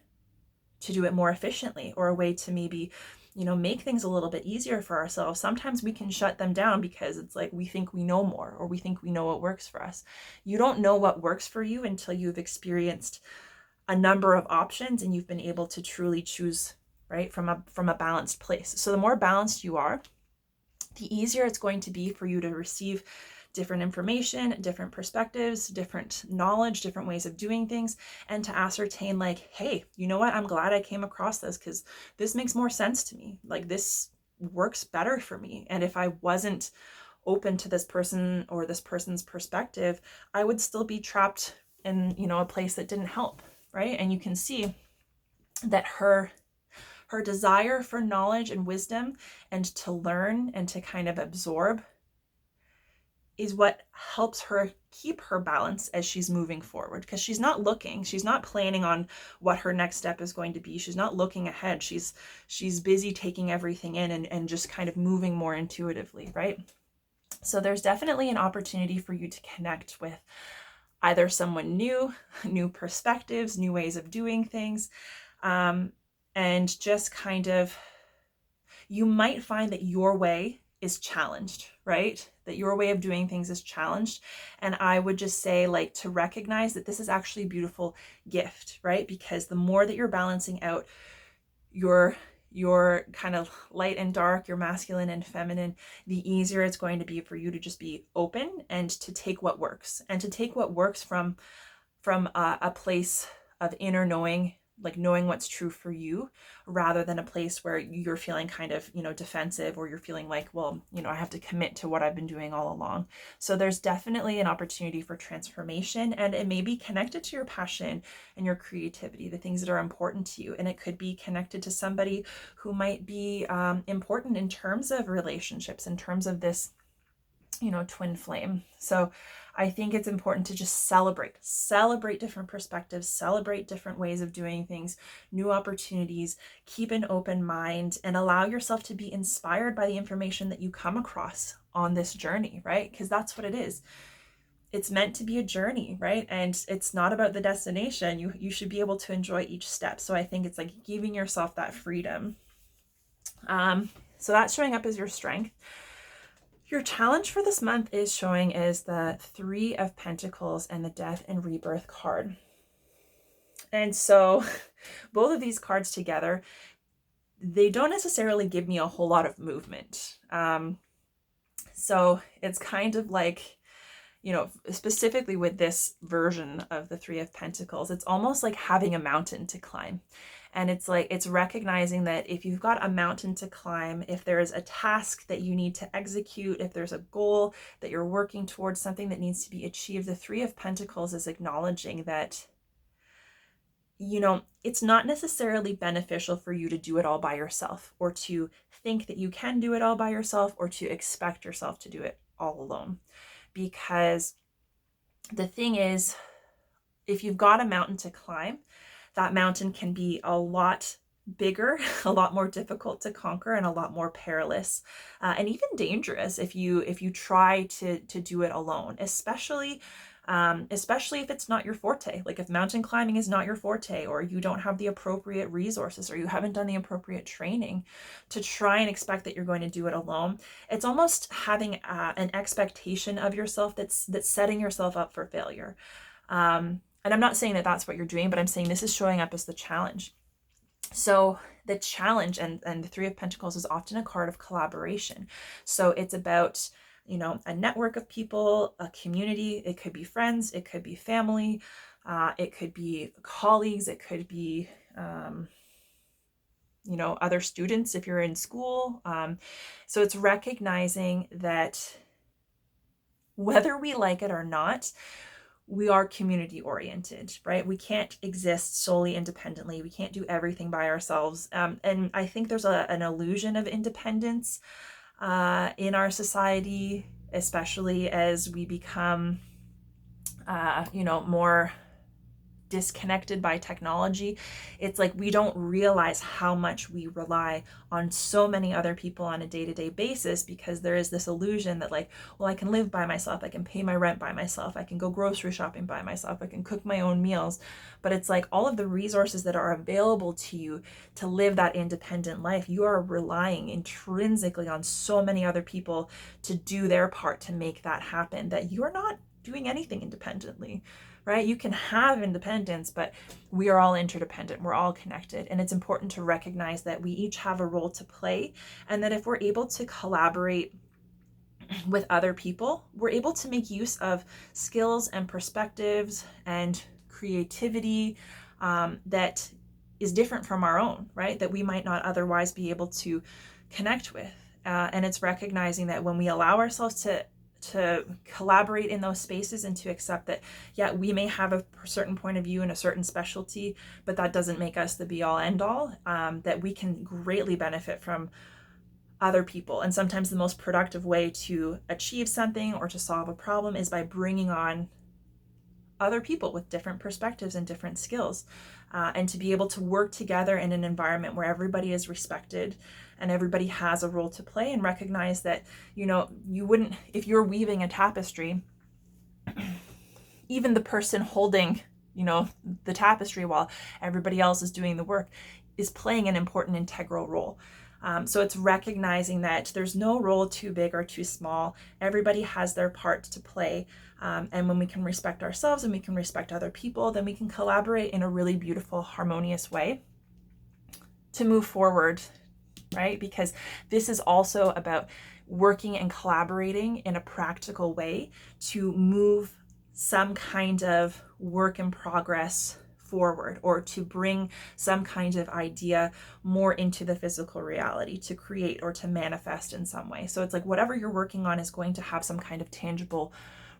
do it more efficiently, or a way to maybe, you know, make things a little bit easier for ourselves, sometimes we can shut them down because it's like we think we know more, or we think we know what works for us. You don't know what works for you until you've experienced a number of options and you've been able to truly choose, right, from a balanced place. So the more balanced you are, the easier it's going to be for you to receive different information, different perspectives, different knowledge, different ways of doing things, and to ascertain, like, hey, you know what, I'm glad I came across this because this makes more sense to me. Like, this works better for me. And if I wasn't open to this person or this person's perspective, I would still be trapped in, you know, a place that didn't help, right? And you can see that her desire for knowledge and wisdom and to learn and to kind of absorb is what helps her keep her balance as she's moving forward, because she's not looking, she's not planning on what her next step is going to be. She's not looking ahead. She's busy taking everything in and just kind of moving more intuitively, right? So there's definitely an opportunity for you to connect with either someone new, new perspectives, new ways of doing things, and just kind of, you might find that your way is challenged, right? That your way of doing things is challenged. And I would just say, like, to recognize that this is actually a beautiful gift, right? Because the more that you're balancing out your kind of light and dark, your masculine and feminine, the easier it's going to be for you to just be open and to take what works, and to take what works from a place of inner knowing, like knowing what's true for you, rather than a place where you're feeling kind of, defensive, or you're feeling like, well, I have to commit to what I've been doing all along. So there's definitely an opportunity for transformation, and it may be connected to your passion and your creativity, the things that are important to you. And it could be connected to somebody who might be important in terms of relationships, in terms of this, twin flame. So I think it's important to just celebrate different perspectives, celebrate different ways of doing things, new opportunities, keep an open mind, and allow yourself to be inspired by the information that you come across on this journey, right? Because that's what it is. It's meant to be a journey, right? And it's not about the destination. You should be able to enjoy each step. So I think it's like giving yourself that freedom. So that's showing up as your strength. Your challenge for this month is showing as the 3 of Pentacles and the Death and Rebirth card. And so both of these cards together, they don't necessarily give me a whole lot of movement. So it's kind of like, specifically with this version of the 3 of Pentacles, it's almost like having a mountain to climb. And it's like, it's recognizing that if you've got a mountain to climb, if there is a task that you need to execute, if there's a goal that you're working towards, something that needs to be achieved, the 3 of Pentacles is acknowledging that, it's not necessarily beneficial for you to do it all by yourself, or to think that you can do it all by yourself, or to expect yourself to do it all alone. Because the thing is, if you've got a mountain to climb, that mountain can be a lot bigger, a lot more difficult to conquer, and a lot more perilous, and even dangerous if you try to do it alone, especially if it's not your forte. Like if mountain climbing is not your forte, or you don't have the appropriate resources, or you haven't done the appropriate training, to try and expect that you're going to do it alone, it's almost having an expectation of yourself that's setting yourself up for failure. And I'm not saying that that's what you're doing, but I'm saying this is showing up as the challenge. So the challenge and the 3 of Pentacles is often a card of collaboration. So it's about, a network of people, a community. It could be friends, it could be family, it could be colleagues, it could be, other students if you're in school. So it's recognizing that whether we like it or not, we are community oriented, right? We can't exist solely independently. We can't do everything by ourselves. And I think there's an illusion of independence in our society, especially as we become, more disconnected by technology. It's like we don't realize how much we rely on so many other people on a day-to-day basis, because there is this illusion that, like, well, I can live by myself, I can pay my rent by myself, I can go grocery shopping by myself, I can cook my own meals. But it's like all of the resources that are available to you to live that independent life, you are relying intrinsically on so many other people to do their part to make that happen, that you're not doing anything independently. Right? You can have independence, but we are all interdependent. We're all connected. And it's important to recognize that we each have a role to play, and that if we're able to collaborate with other people, we're able to make use of skills and perspectives and creativity that is different from our own, right? That we might not otherwise be able to connect with. And it's recognizing that when we allow ourselves to collaborate in those spaces, and to accept that, yeah, we may have a certain point of view and a certain specialty, but that doesn't make us the be all end all, that we can greatly benefit from other people. And sometimes the most productive way to achieve something or to solve a problem is by bringing on other people with different perspectives and different skills, and to be able to work together in an environment where everybody is respected and everybody has a role to play, and recognize that, you wouldn't, if you're weaving a tapestry, even the person holding, the tapestry while everybody else is doing the work is playing an important integral role. So it's recognizing that there's no role too big or too small. Everybody has their part to play. And when we can respect ourselves and we can respect other people, then we can collaborate in a really beautiful, harmonious way to move forward, right? Because this is also about working and collaborating in a practical way to move some kind of work in progress forward, or to bring some kind of idea more into the physical reality, to create or to manifest in some way. So it's like whatever you're working on is going to have some kind of tangible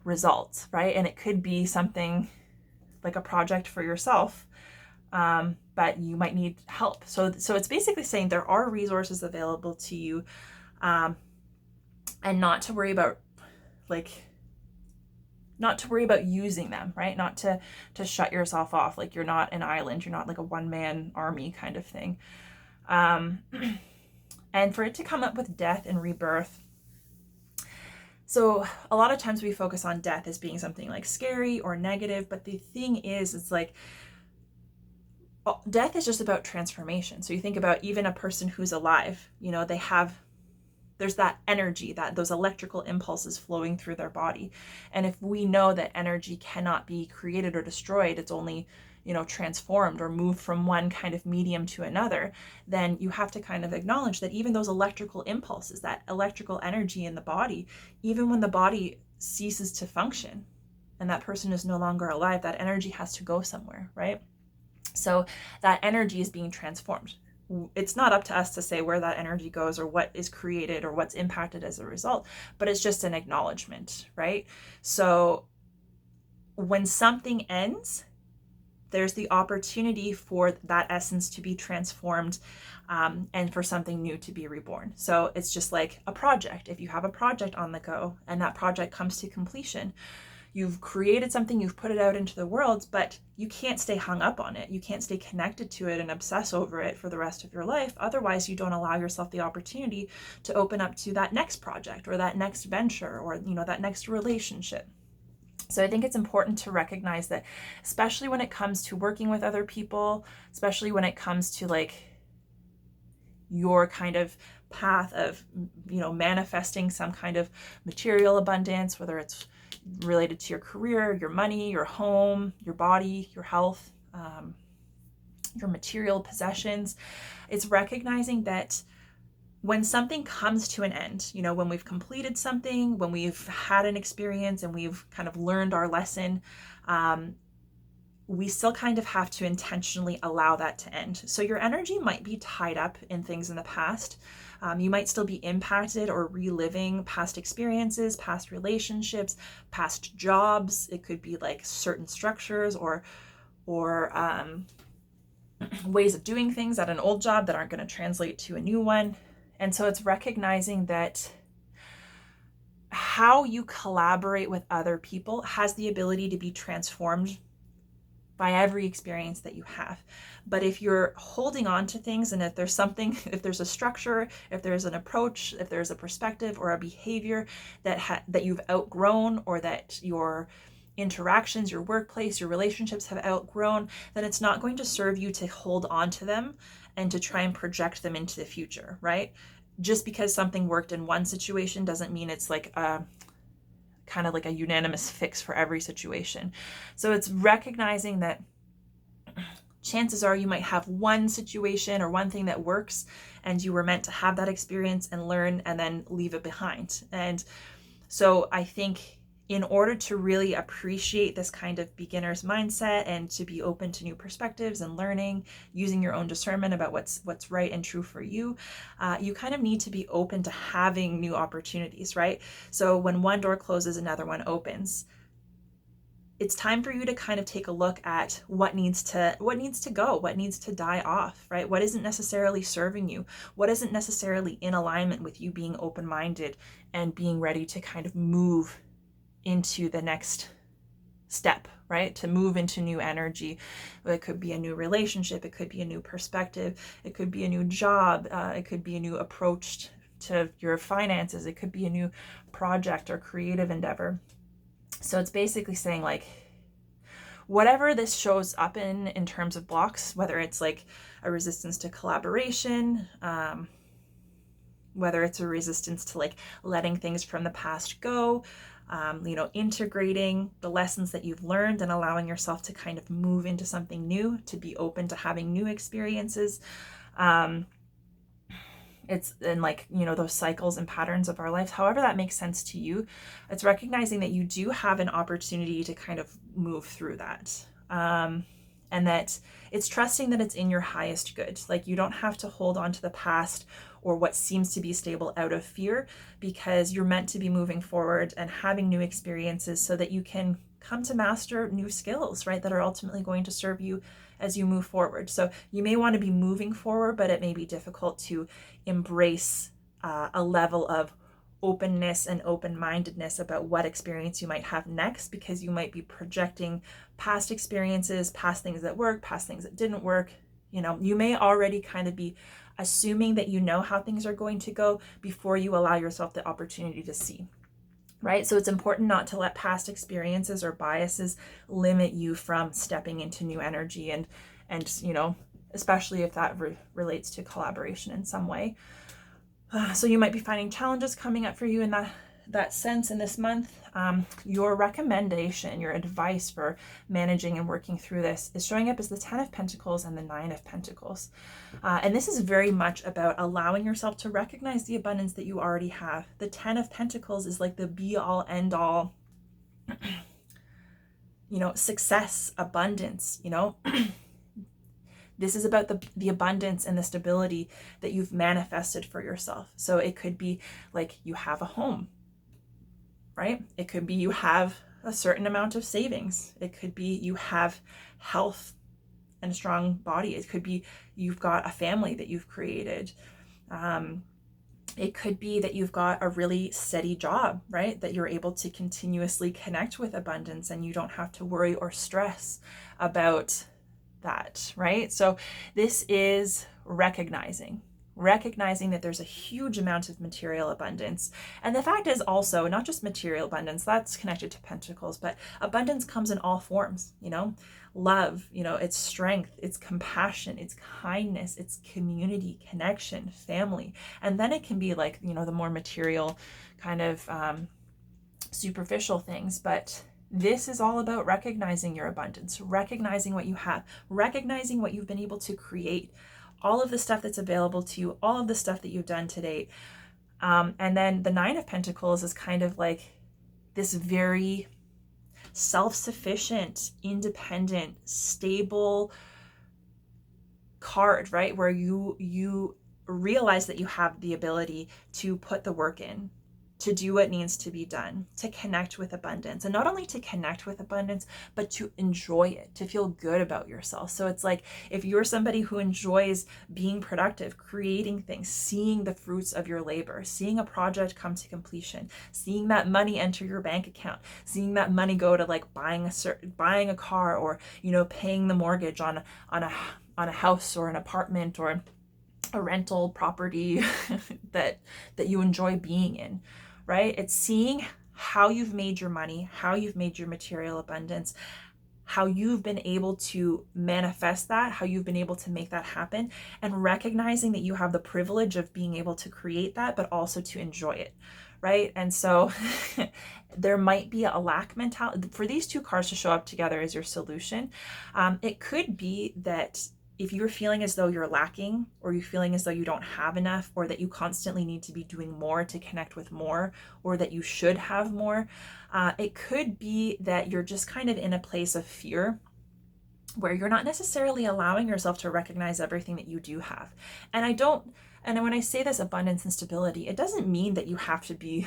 results, right? And it could be something like a project for yourself, but you might need help. So it's basically saying there are resources available to you, and not to worry about using them, right? Not to shut yourself off. Like you're not an island. You're not like a one-man army kind of thing. And for it to come up with death and rebirth. So a lot of times we focus on death as being something like scary or negative, but the thing is, it's like death is just about transformation. So you think about even a person who's alive, there's that energy, those electrical impulses flowing through their body. And if we know that energy cannot be created or destroyed, it's only, transformed or moved from one kind of medium to another, then you have to kind of acknowledge that even those electrical impulses, that electrical energy in the body, even when the body ceases to function and that person is no longer alive, that energy has to go somewhere, right? So that energy is being transformed. It's not up to us to say where that energy goes or what is created or what's impacted as a result, but it's just an acknowledgement, right? So when something ends, there's the opportunity for that essence to be transformed, and for something new to be reborn. So it's just like a project. If you have a project on the go and that project comes to completion, you've created something, you've put it out into the world, but you can't stay hung up on it. You can't stay connected to it and obsess over it for the rest of your life. Otherwise, you don't allow yourself the opportunity to open up to that next project or that next venture or, that next relationship. So I think it's important to recognize that, especially when it comes to working with other people, especially when it comes to like your kind of path of, manifesting some kind of material abundance, whether it's related to your career, your money, your home, your body, your health, your material possessions. It's recognizing that when something comes to an end, when we've completed something, when we've had an experience and we've kind of learned our lesson, we still kind of have to intentionally allow that to end. So your energy might be tied up in things in the past. You might still be impacted or reliving past experiences, past relationships, past jobs. It could be like certain structures or ways of doing things at an old job that aren't going to translate to a new one. And so it's recognizing that how you collaborate with other people has the ability to be transformed by every experience that you have. But if you're holding on to things, and if there's a structure, if there's an approach, if there's a perspective or a behavior that you've outgrown, or that your interactions, your workplace, your relationships have outgrown, then it's not going to serve you to hold on to them and to try and project them into the future, right? Just because something worked in one situation doesn't mean it's like kind of like a unanimous fix for every situation. So it's recognizing that chances are you might have one situation or one thing that works, and you were meant to have that experience and learn and then leave it behind. And so I think in order to really appreciate this kind of beginner's mindset and to be open to new perspectives and learning, using your own discernment about what's right and true for you, you kind of need to be open to having new opportunities, right? So when one door closes, another one opens. it's time for you to kind of take a look at what needs to go, what needs to die off, right? What isn't necessarily serving you, what isn't necessarily in alignment with you being open-minded and being ready to kind of move into the next step, right? To move into new energy. It could be a new relationship, it could be a new perspective, it could be a new job, it could be a new approach to your finances, it could be a new project or creative endeavor. So it's basically saying, like, whatever this shows up in terms of blocks, whether it's like a resistance to collaboration, whether it's a resistance to like letting things from the past go, integrating the lessons that you've learned and allowing yourself to kind of move into something new, to be open to having new experiences. It's in like, those cycles and patterns of our life, however that makes sense to you. It's recognizing that you do have an opportunity to kind of move through that. And that it's trusting that it's in your highest good. Like, you don't have to hold on to the past or what seems to be stable out of fear, because you're meant to be moving forward and having new experiences so that you can come to master new skills, right? That are ultimately going to serve you as you move forward. So you may want to be moving forward, but it may be difficult to embrace a level of openness and open-mindedness about what experience you might have next, because you might be projecting past experiences, past things that work, past things that didn't work. You may already kind of be assuming that you know how things are going to go before you allow yourself the opportunity to see, right? So it's important not to let past experiences or biases limit you from stepping into new energy, and especially if that relates to collaboration in some way. So you might be finding challenges coming up for you in that sense in this month. Your recommendation, your advice for managing and working through this is showing up as the 10 of Pentacles and the 9 of Pentacles. And this is very much about allowing yourself to recognize the abundance that you already have. The 10 of Pentacles is like the be all end all, success, abundance, This is about the abundance and the stability that you've manifested for yourself. So it could be like you have a home, right? It could be you have a certain amount of savings. It could be you have health and a strong body. It could be you've got a family that you've created. It could be that you've got a really steady job, right? That you're able to continuously connect with abundance and you don't have to worry or stress about that, right? So this is recognizing that there's a huge amount of material abundance. And the fact is also not just material abundance, that's connected to Pentacles, but abundance comes in all forms, love, it's strength, it's compassion, it's kindness, it's community, connection, family. And then it can be like, the more material kind of superficial things, but this is all about recognizing your abundance, recognizing what you have, recognizing what you've been able to create, all of the stuff that's available to you, all of the stuff that you've done to date. And then the 9 of Pentacles is kind of like this very self-sufficient, independent, stable card, right? Where you realize that you have the ability to put the work in, to do what needs to be done, to connect with abundance. And not only to connect with abundance, but to enjoy it, to feel good about yourself. So it's like, if you're somebody who enjoys being productive, creating things, seeing the fruits of your labor, seeing a project come to completion, seeing that money enter your bank account, seeing that money go to like buying a car, or, paying the mortgage on a house or an apartment or a rental property that you enjoy being in, right? It's seeing how you've made your money, how you've made your material abundance, how you've been able to manifest that, how you've been able to make that happen, and recognizing that you have the privilege of being able to create that, but also to enjoy it, right? And so there might be a lack mentality. For these two cards to show up together as your solution, it could be that if you're feeling as though you're lacking, or you're feeling as though you don't have enough, or that you constantly need to be doing more to connect with more, or that you should have more, it could be that you're just kind of in a place of fear where you're not necessarily allowing yourself to recognize everything that you do have. And I don't And when I say this abundance and stability, it doesn't mean that you have to be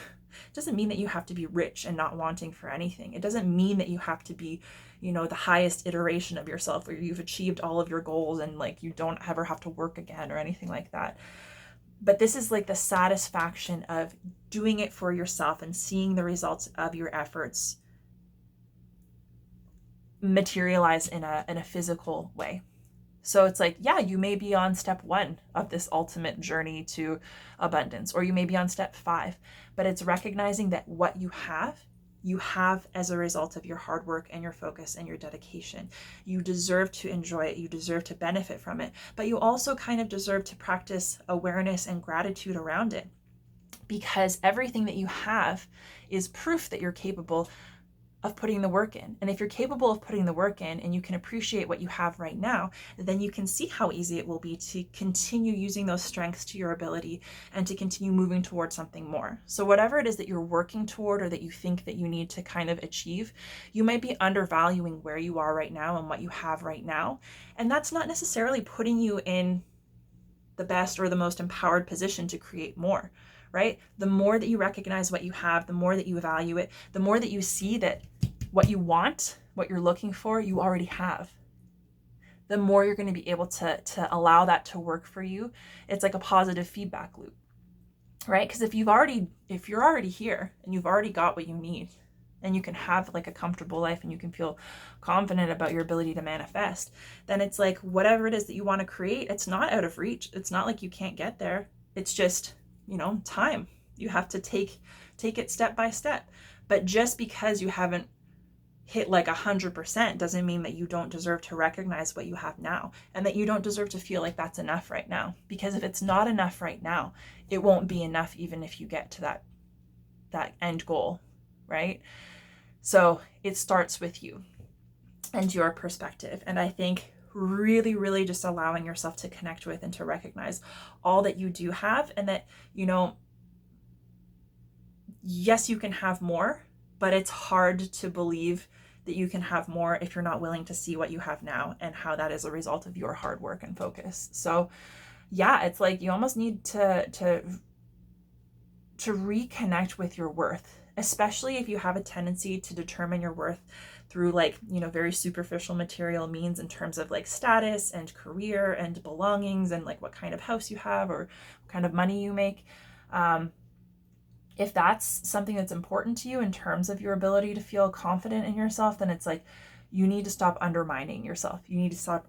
rich and not wanting for anything. It doesn't mean that you have to be, you know, the highest iteration of yourself where you've achieved all of your goals and like you don't ever have to work again or anything like that. But this is like the satisfaction of doing it for yourself and seeing the results of your efforts materialize in a physical way. So it's like, yeah, you may be on step 1 of this ultimate journey to abundance, or you may be on step 5, but it's recognizing that what you have as a result of your hard work and your focus and your dedication. You deserve to enjoy it. You deserve to benefit from it, but you also kind of deserve to practice awareness and gratitude around it, because everything that you have is proof that you're capable of putting the work in. And if you're capable of putting the work in and you can appreciate what you have right now, then you can see how easy it will be to continue using those strengths to your ability and to continue moving towards something more. So whatever it is that you're working toward or that you think that you need to kind of achieve, you might be undervaluing where you are right now and what you have right now. And that's not necessarily putting you in the best or the most empowered position to create more, right? The more that you recognize what you have, the more that you value it, the more that you see that what you want, what you're looking for, you already have, the more you're going to be able to allow that to work for you. It's like a positive feedback loop, right? Because if you're already here and you've already got what you need, and you can have like a comfortable life and you can feel confident about your ability to manifest, then it's like whatever it is that you want to create, it's not out of reach. It's not like you can't get there. It's just, you know, time. You have to take it step by step. But just because you haven't hit like 100% doesn't mean that you don't deserve to recognize what you have now, and that you don't deserve to feel like that's enough right now. Because if it's not enough right now, it won't be enough even if you get to that end goal, right? So it starts with you and your perspective. And I think really, really just allowing yourself to connect with and to recognize all that you do have, and that, you know, yes, you can have more, but it's hard to believe that you can have more if you're not willing to see what you have now and how that is a result of your hard work and focus. So yeah, it's like you almost need to reconnect with your worth, especially if you have a tendency to determine your worth through like, you know, very superficial material means in terms of like status and career and belongings and like what kind of house you have or what kind of money you make. If that's something that's important to you in terms of your ability to feel confident in yourself, then it's like you need to stop undermining yourself. You need to stop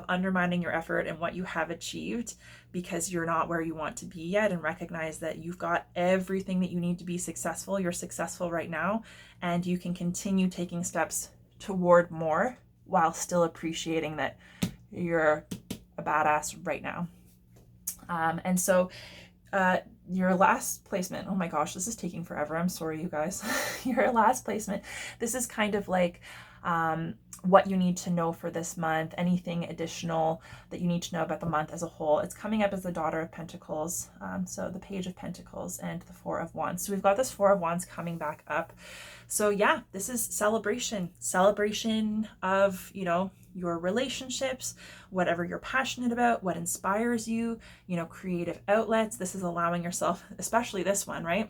undermining your effort and what you have achieved because you're not where you want to be yet, and recognize that you've got everything that you need to be successful. You're successful right now, and you can continue taking steps toward more while still appreciating that you're a badass right now. And so your last placement, oh my gosh, this is taking forever. I'm sorry, you guys. Your last placement, this is kind of like what you need to know for this month, anything additional that you need to know about the month as a whole. It's coming up as the Daughter of Pentacles, so the Page of Pentacles and the Four of Wands. So we've got this Four of Wands coming back up. So yeah, this is celebration of, you know, your relationships, whatever you're passionate about, what inspires you, you know, creative outlets. This is allowing yourself, especially this one, right?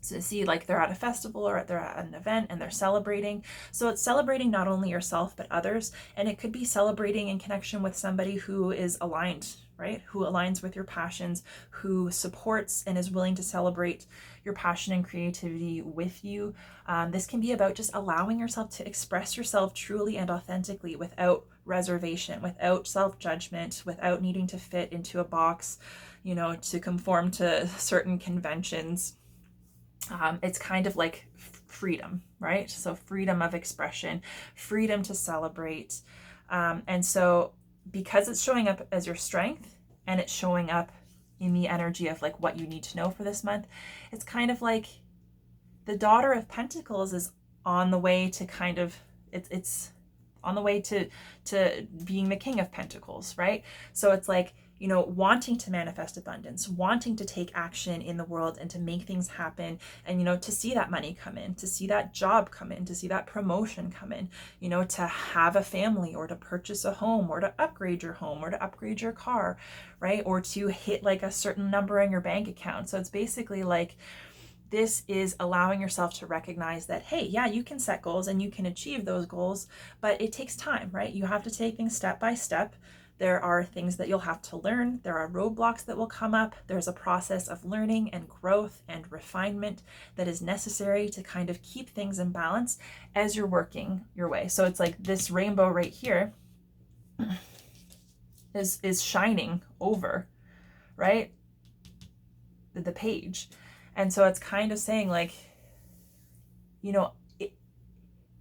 So see, like they're at a festival or they're at an event and they're celebrating. So it's celebrating not only yourself, but others. And it could be celebrating in connection with somebody who is aligned, right? Who aligns with your passions, who supports and is willing to celebrate your passion and creativity with you. This can be about just allowing yourself to express yourself truly and authentically without reservation, without self-judgment, without needing to fit into a box, you know, to conform to certain conventions. It's kind of like freedom, right? So freedom of expression, freedom to celebrate. And so because it's showing up as your strength and it's showing up in the energy of like what you need to know for this month, it's kind of like the Daughter of Pentacles is on the way to kind of, it's on the way to being the King of Pentacles, right? So it's like, you know, wanting to manifest abundance, wanting to take action in the world and to make things happen, and, you know, to see that money come in, to see that job come in, to see that promotion come in, you know, to have a family, or to purchase a home, or to upgrade your home, or to upgrade your car, right? Or to hit like a certain number in your bank account. So it's basically like, this is allowing yourself to recognize that, hey, yeah, you can set goals and you can achieve those goals, but it takes time, right? You have to take things step by step. There are things that you'll have to learn. There are roadblocks that will come up. There's a process of learning and growth and refinement that is necessary to kind of keep things in balance as you're working your way. So it's like this rainbow right here is shining over, right, the page. And so it's kind of saying like, you know,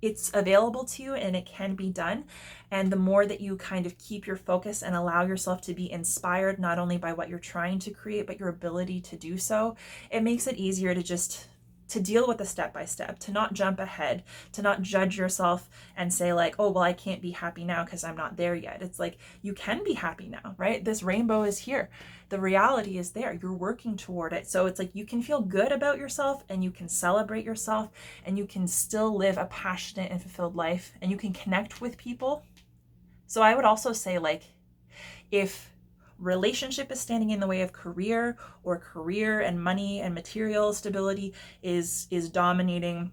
it's available to you and it can be done. And the more that you kind of keep your focus and allow yourself to be inspired, not only by what you're trying to create, but your ability to do so, it makes it easier to deal with the step by step, to not jump ahead, to not judge yourself and say like, oh, well, I can't be happy now because I'm not there yet. It's like, you can be happy now, right? This rainbow is here. The reality is there. You're working toward it. So it's like, you can feel good about yourself and you can celebrate yourself and you can still live a passionate and fulfilled life and you can connect with people. So I would also say like, if relationship is standing in the way of career, or career and money and material stability is dominating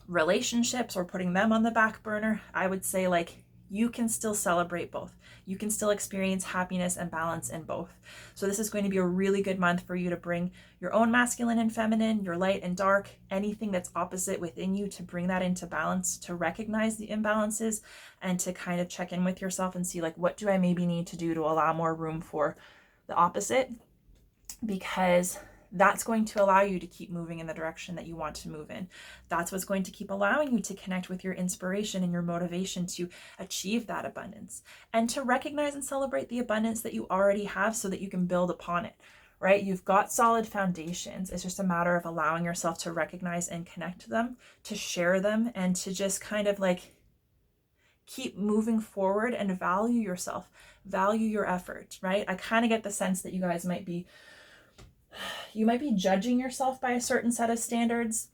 relationships or putting them on the back burner, I would say like, you can still celebrate both. You can still experience happiness and balance in both. So this is going to be a really good month for you to bring your own masculine and feminine, your light and dark, anything that's opposite within you, to bring that into balance, to recognize the imbalances, and to kind of check in with yourself and see like, what do I maybe need to do to allow more room for the opposite? Because that's going to allow you to keep moving in the direction that you want to move in. That's what's going to keep allowing you to connect with your inspiration and your motivation to achieve that abundance, and to recognize and celebrate the abundance that you already have so that you can build upon it, right? You've got solid foundations. It's just a matter of allowing yourself to recognize and connect to them, to share them, and to just kind of like keep moving forward and value yourself, value your effort, right? I kind of get the sense that you guys might be judging yourself by a certain set of standards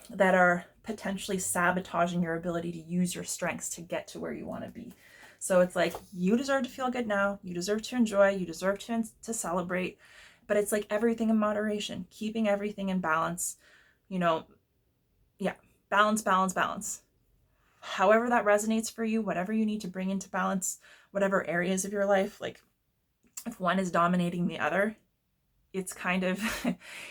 that are potentially sabotaging your ability to use your strengths to get to where you want to be. So it's like, you deserve to feel good now. You deserve to enjoy. You deserve to celebrate. But it's like everything in moderation, keeping everything in balance, you know, yeah, balance, balance, balance. However that resonates for you, whatever you need to bring into balance, whatever areas of your life, like if one is dominating the other, it's kind of,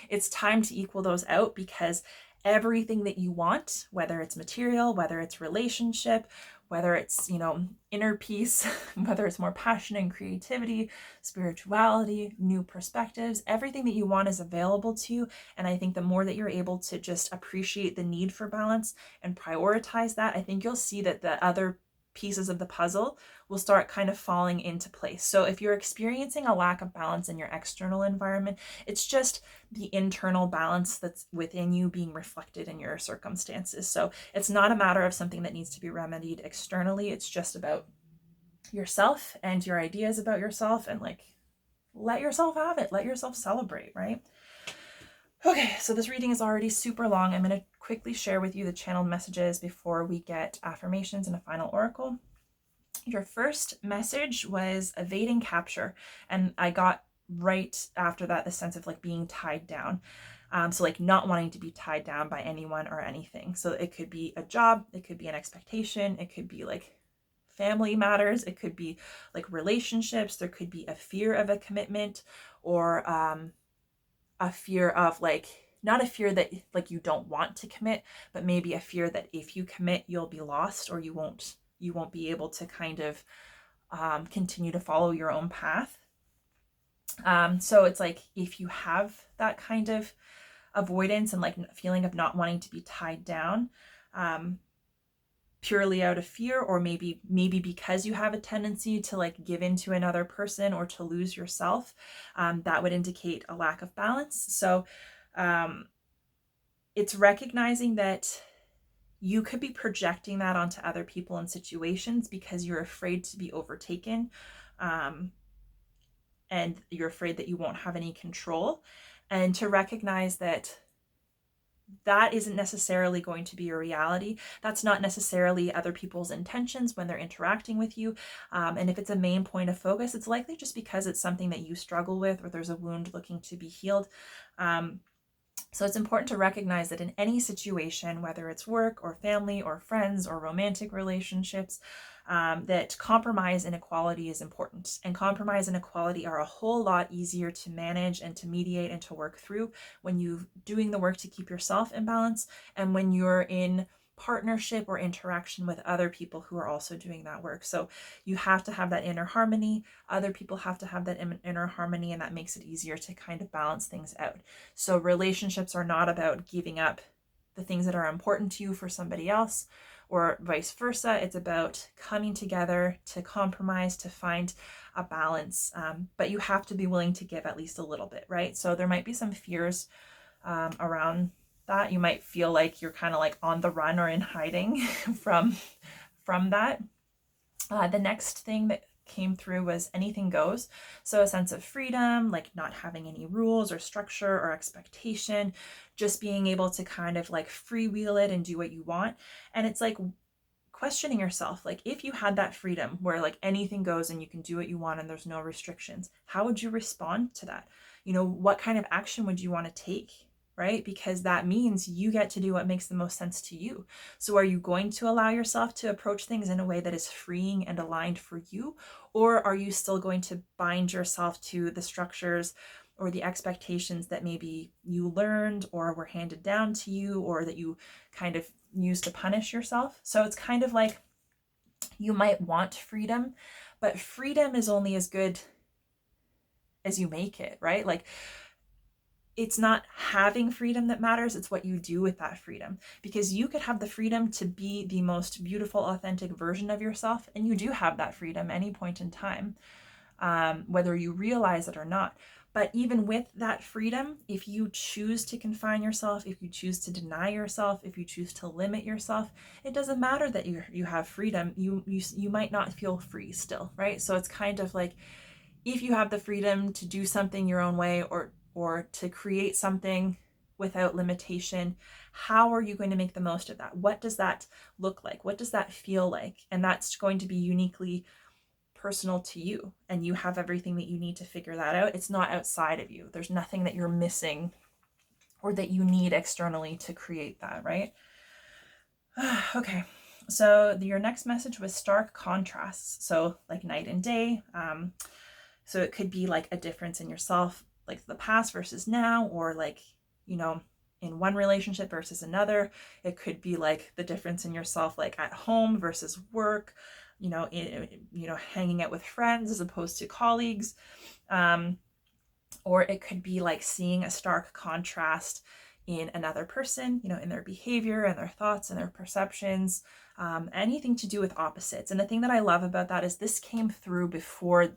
it's time to equal those out, because everything that you want, whether it's material, whether it's relationship, whether it's, you know, inner peace, whether it's more passion and creativity, spirituality, new perspectives, everything that you want is available to you. And I think the more that you're able to just appreciate the need for balance and prioritize that, I think you'll see that the other pieces of the puzzle will start kind of falling into place. So if you're experiencing a lack of balance in your external environment, it's just the internal balance that's within you being reflected in your circumstances. So it's not a matter of something that needs to be remedied externally. It's just about yourself and your ideas about yourself, and like, let yourself have it. Let yourself celebrate, right? Okay, so this reading is already super long. I'm going to quickly share with you the channeled messages before we get affirmations and a final oracle. Your first message was evading capture, and I got right after that the sense of like being tied down. So like not wanting to be tied down by anyone or anything. So it could be a job, it could be an expectation, it could be like family matters, it could be like relationships, there could be a fear of a commitment, or a fear of like, not a fear that like you don't want to commit, but maybe a fear that if you commit, you'll be lost, or you won't be able to kind of continue to follow your own path. So it's like, if you have that kind of avoidance and like feeling of not wanting to be tied down, purely out of fear, or maybe because you have a tendency to like give in to another person or to lose yourself, that would indicate a lack of balance. So it's recognizing that you could be projecting that onto other people and situations because you're afraid to be overtaken, and you're afraid that you won't have any control, and to recognize that that isn't necessarily going to be a reality. That's not necessarily other people's intentions when they're interacting with you. And if it's a main point of focus, it's likely just because it's something that you struggle with, or there's a wound looking to be healed. So it's important to recognize that in any situation, whether it's work or family or friends or romantic relationships, that compromise and equality is important. And compromise and equality are a whole lot easier to manage and to mediate and to work through when you're doing the work to keep yourself in balance, and when you're in partnership or interaction with other people who are also doing that work. So you have to have that inner harmony. Other people have to have that inner harmony, and that makes it easier to kind of balance things out. So relationships are not about giving up the things that are important to you for somebody else, or vice versa. It's about coming together to compromise, to find a balance. But you have to be willing to give at least a little bit, right? So there might be some fears around that. You might feel like you're kind of like on the run or in hiding from that. The next thing that came through was anything goes. So a sense of freedom, like not having any rules or structure or expectation, just being able to kind of like freewheel it and do what you want. And it's like questioning yourself, like if you had that freedom where like anything goes and you can do what you want and there's no restrictions, how would you respond to that? You know, what kind of action would you want to take? Right? Because that means you get to do what makes the most sense to you. So are you going to allow yourself to approach things in a way that is freeing and aligned for you? Or are you still going to bind yourself to the structures or the expectations that maybe you learned or were handed down to you, or that you kind of used to punish yourself? So it's kind of like you might want freedom, but freedom is only as good as you make it, right? Like, it's not having freedom that matters, it's what you do with that freedom. Because you could have the freedom to be the most beautiful, authentic version of yourself, and you do have that freedom any point in time, whether you realize it or not. But even with that freedom, if you choose to confine yourself, if you choose to deny yourself, if you choose to limit yourself, it doesn't matter that you have freedom. You might not feel free still, right? So it's kind of like, if you have the freedom to do something your own way, or to create something without limitation, how are you going to make the most of that? What does that look like? What does that feel like? And that's going to be uniquely personal to you, and you have everything that you need to figure that out. It's not outside of you. There's nothing that you're missing or that you need externally to create that, right? Okay, so your next message was stark contrasts. So like night and day. So it could be like a difference in yourself, like the past versus now, or like, you know, in one relationship versus another. It could be like the difference in yourself, like at home versus work, hanging out with friends as opposed to colleagues. Or it could be like seeing a stark contrast in another person, in their behavior and their thoughts and their perceptions, anything to do with opposites. And the thing that I love about that is this came through before,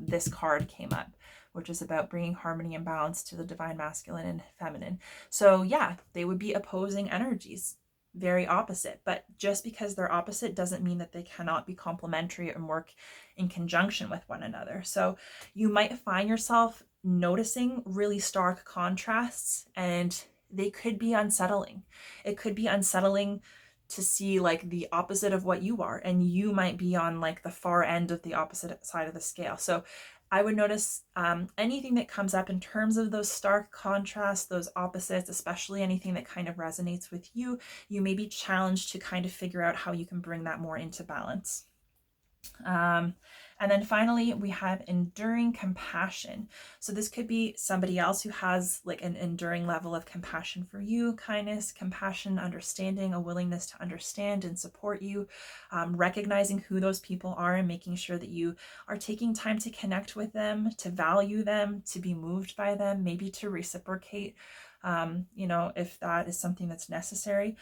this card came up, which is about bringing harmony and balance to the divine masculine and feminine. So yeah, they would be opposing energies, very opposite. But just because they're opposite doesn't mean that they cannot be complementary and work in conjunction with one another. So you might find yourself noticing really stark contrasts, and they could be unsettling. It could be unsettling to see like the opposite of what you are, and you might be on like the far end of the opposite side of the scale. So I would notice anything that comes up in terms of those stark contrasts, those opposites, especially anything that kind of resonates with you, you may be challenged to kind of figure out how you can bring that more into balance. And then finally, we have enduring compassion. So this could be somebody else who has like an enduring level of compassion for you, kindness, compassion, understanding, a willingness to understand and support you, recognizing who those people are and making sure that you are taking time to connect with them, to value them, to be moved by them, maybe to reciprocate, if that is something that's necessary.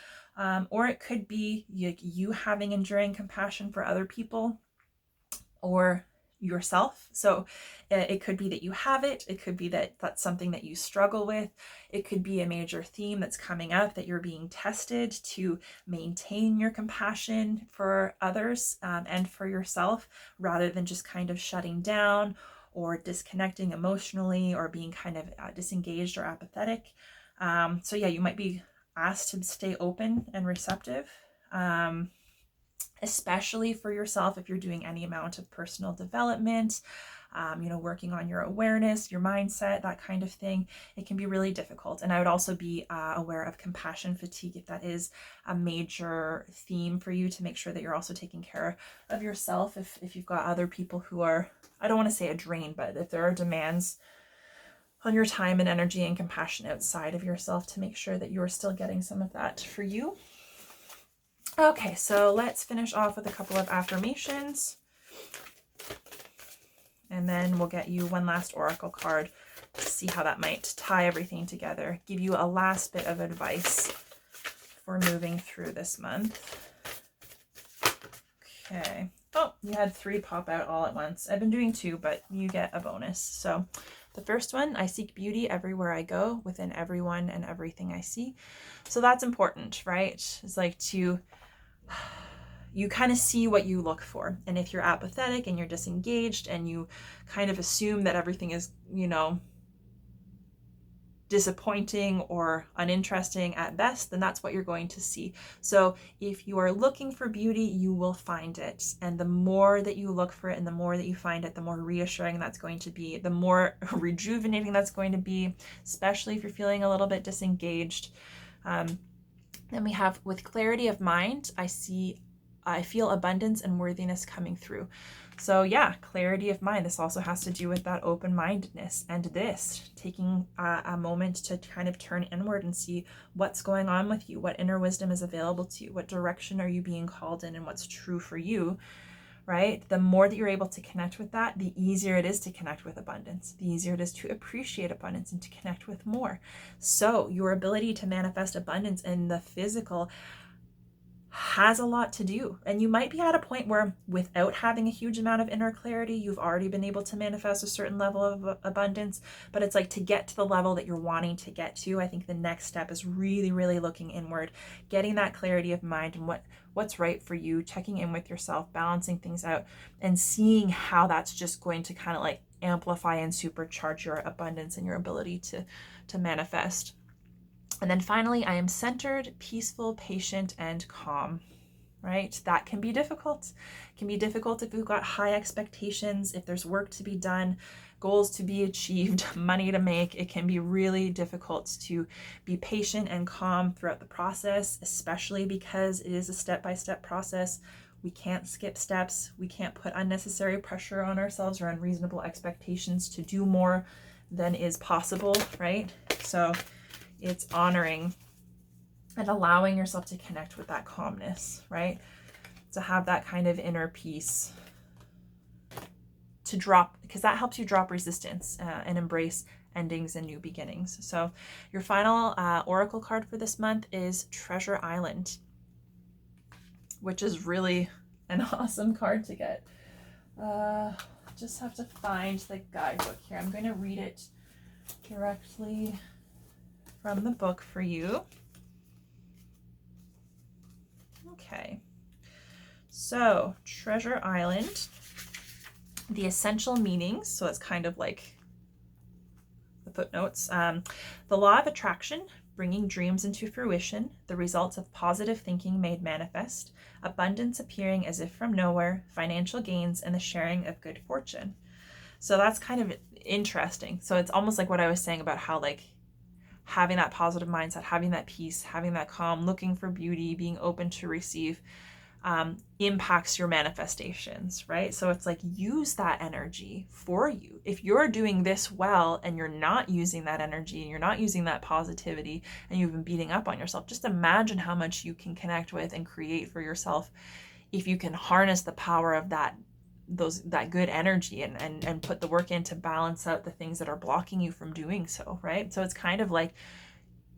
Or it could be you having enduring compassion for other people or yourself. So it could be that you have it. It could be that that's something that you struggle with. It could be a major theme that's coming up that you're being tested to maintain your compassion for others and for yourself, rather than just kind of shutting down or disconnecting emotionally or being kind of disengaged or apathetic. So yeah, you might be asked to stay open and receptive, especially for yourself if you're doing any amount of personal development, working on your awareness, your mindset, that kind of thing. It can be really difficult. And I would also be aware of compassion fatigue if that is a major theme for you, to make sure that you're also taking care of yourself. If you've got other people who are, I don't want to say a drain, but if there are demands on your time and energy and compassion outside of yourself, to make sure that you're still getting some of that for you. Okay, so let's finish off with a couple of affirmations. And then we'll get you one last oracle card to see how that might tie everything together. Give you a last bit of advice for moving through this month. Okay. Oh, you had 3 pop out all at once. I've been doing 2, but you get a bonus. So the first one, I seek beauty everywhere I go, within everyone and everything I see. So that's important, right? It's like you kind of see what you look for. And if you're apathetic and you're disengaged and you kind of assume that everything is, disappointing or uninteresting at best, then that's what you're going to see. So if you are looking for beauty, you will find it. And the more that you look for it and the more that you find it, the more reassuring that's going to be, the more rejuvenating that's going to be, especially if you're feeling a little bit disengaged. Then we have, with clarity of mind, I feel abundance and worthiness coming through. So yeah, clarity of mind. This also has to do with that open-mindedness, and this taking a moment to kind of turn inward and see what's going on with you, what inner wisdom is available to you, what direction are you being called in, and what's true for you, right? The more that you're able to connect with that, the easier it is to connect with abundance, the easier it is to appreciate abundance and to connect with more. So your ability to manifest abundance in the physical has a lot to do. And you might be at a point where, without having a huge amount of inner clarity, you've already been able to manifest a certain level of abundance. But it's like, to get to the level that you're wanting to get to, I think the next step is really, really looking inward, getting that clarity of mind and what's right for you, checking in with yourself, balancing things out, and seeing how that's just going to kind of like amplify and supercharge your abundance and your ability to manifest. And then finally, I am centered, peaceful, patient, and calm, right? That can be difficult. It can be difficult if you've got high expectations, if there's work to be done, goals to be achieved, money to make. It can be really difficult to be patient and calm throughout the process, especially because it is a step-by-step process. We can't skip steps. We can't put unnecessary pressure on ourselves or unreasonable expectations to do more than is possible, right? So it's honoring and allowing yourself to connect with that calmness, right? To have that kind of inner peace, to drop, because that helps you drop resistance and embrace endings and new beginnings. So your final oracle card for this month is Treasure Island, which is really an awesome card to get. Just have to find the guidebook here. I'm going to read it directly from the book for you. Okay, so Treasure Island, the essential meanings, so it's kind of like the footnotes. The law of attraction, bringing dreams into fruition, the results of positive thinking made manifest, abundance appearing as if from nowhere, financial gains, and the sharing of good fortune. So that's kind of interesting. So it's almost like what I was saying about how, like, having that positive mindset, having that peace, having that calm, looking for beauty, being open to receive, impacts your manifestations, right? So it's like, use that energy for you. If you're doing this well and you're not using that energy and you're not using that positivity and you've been beating up on yourself, just imagine how much you can connect with and create for yourself if you can harness the power of that good energy and put the work in to balance out the things that are blocking you from doing so, right? So it's kind of like,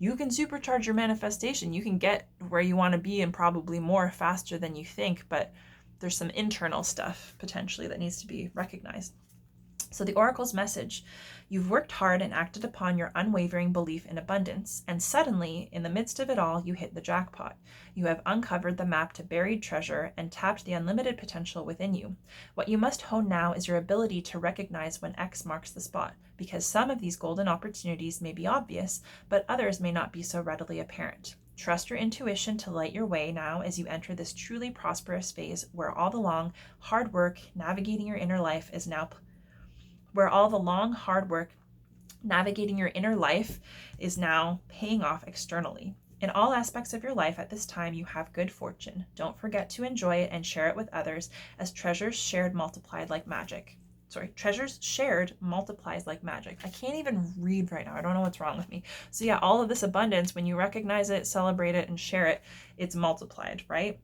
you can supercharge your manifestation. You can get where you want to be and probably more faster than you think, but there's some internal stuff potentially that needs to be recognized. So the Oracle's message: you've worked hard and acted upon your unwavering belief in abundance, and suddenly, in the midst of it all, you hit the jackpot. You have uncovered the map to buried treasure and tapped the unlimited potential within you. What you must hone now is your ability to recognize when X marks the spot, because some of these golden opportunities may be obvious, but others may not be so readily apparent. Trust your intuition to light your way now as you enter this truly prosperous phase where all the long, hard work navigating your inner life is now paying off externally. In all aspects of your life at this time, you have good fortune. Don't forget to enjoy it and share it with others, as treasures shared multiplies like magic. I can't even read right now. I don't know what's wrong with me. So yeah, all of this abundance, when you recognize it, celebrate it, and share it, it's multiplied, right?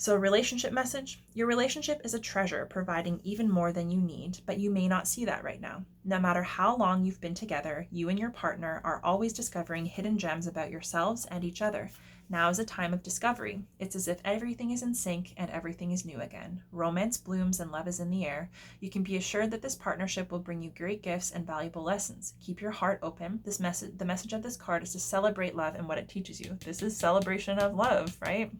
So relationship message: your relationship is a treasure, providing even more than you need, but you may not see that right now. No matter how long you've been together, you and your partner are always discovering hidden gems about yourselves and each other. Now is a time of discovery. It's as if everything is in sync and everything is new again. Romance blooms and love is in the air. You can be assured that this partnership will bring you great gifts and valuable lessons. Keep your heart open. The message of this card is to celebrate love and what it teaches you. This is celebration of love, right?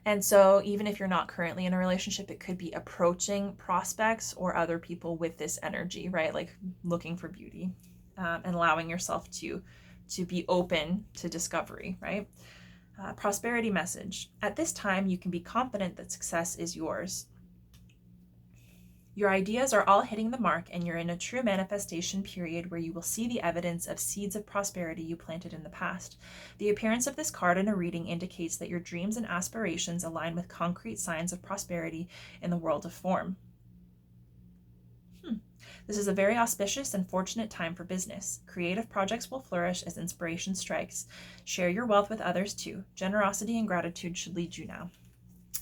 And so even if you're not currently in a relationship, it could be approaching prospects or other people with this energy, right? Like looking for beauty, and allowing yourself to be open to discovery, right? Prosperity message: at this time, you can be confident that success is yours. Your ideas are all hitting the mark, and you're in a true manifestation period where you will see the evidence of seeds of prosperity you planted in the past. The appearance of this card in a reading indicates that your dreams and aspirations align with concrete signs of prosperity in the world of form. This is a very auspicious and fortunate time for business. Creative projects will flourish as inspiration strikes. Share your wealth with others too. Generosity and gratitude should lead you now.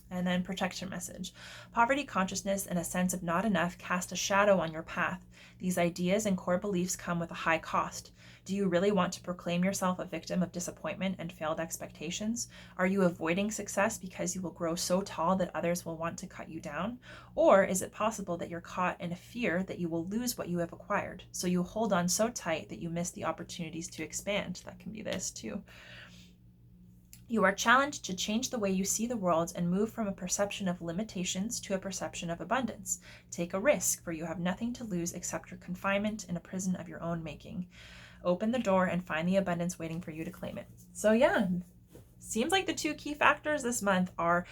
And then protection message: poverty consciousness and a sense of not enough cast a shadow on your path. These ideas and core beliefs come with a high cost. Do you really want to proclaim yourself a victim of disappointment and failed expectations? Are you avoiding success because you will grow so tall that others will want to cut you down? Or is it possible that you're caught in a fear that you will lose what you have acquired, so you hold on so tight that you miss the opportunities to expand? That can be this too. You are challenged to change the way you see the world and move from a perception of limitations to a perception of abundance. Take a risk, for you have nothing to lose except your confinement in a prison of your own making. Open the door and find the abundance waiting for you to claim it. So yeah, seems like the two key factors this month are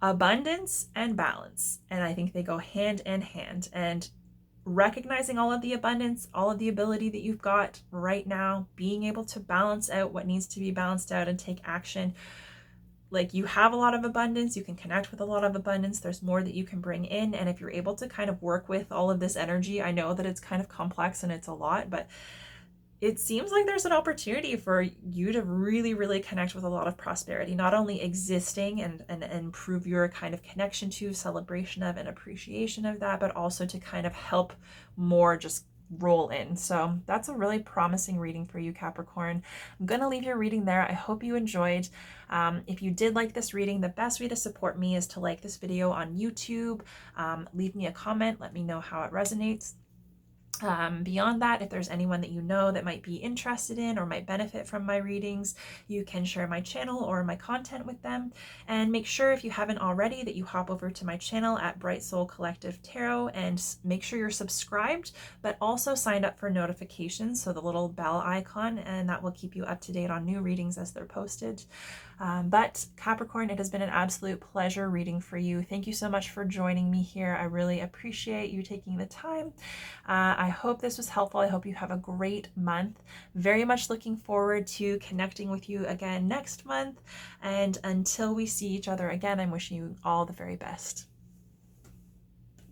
abundance and balance. And I think they go hand in hand. And recognizing all of the abundance, all of the ability that you've got right now, being able to balance out what needs to be balanced out and take action. Like, you have a lot of abundance, you can connect with a lot of abundance, there's more that you can bring in. And if you're able to kind of work with all of this energy, I know that it's kind of complex and it's a lot, but it seems like there's an opportunity for you to really, really connect with a lot of prosperity, not only existing and improve your kind of connection to, celebration of, and appreciation of that, but also to kind of help more just roll in. So that's a really promising reading for you, Capricorn. I'm going to leave your reading there. I hope you enjoyed. If you did like this reading, the best way to support me is to like this video on YouTube. Leave me a comment. Let me know how it resonates. Beyond that, if there's anyone that you know that might be interested in or might benefit from my readings, you can share my channel or my content with them. And make sure, if you haven't already, that you hop over to my channel at Bright Soul Collective Tarot and make sure you're subscribed, but also signed up for notifications, so the little bell icon, and that will keep you up to date on new readings as they're posted. But Capricorn, it has been an absolute pleasure reading for you. Thank you so much for joining me here. I really appreciate you taking the time. I hope this was helpful. I hope you have a great month. Very much looking forward to connecting with you again next month. And until we see each other again, I'm wishing you all the very best.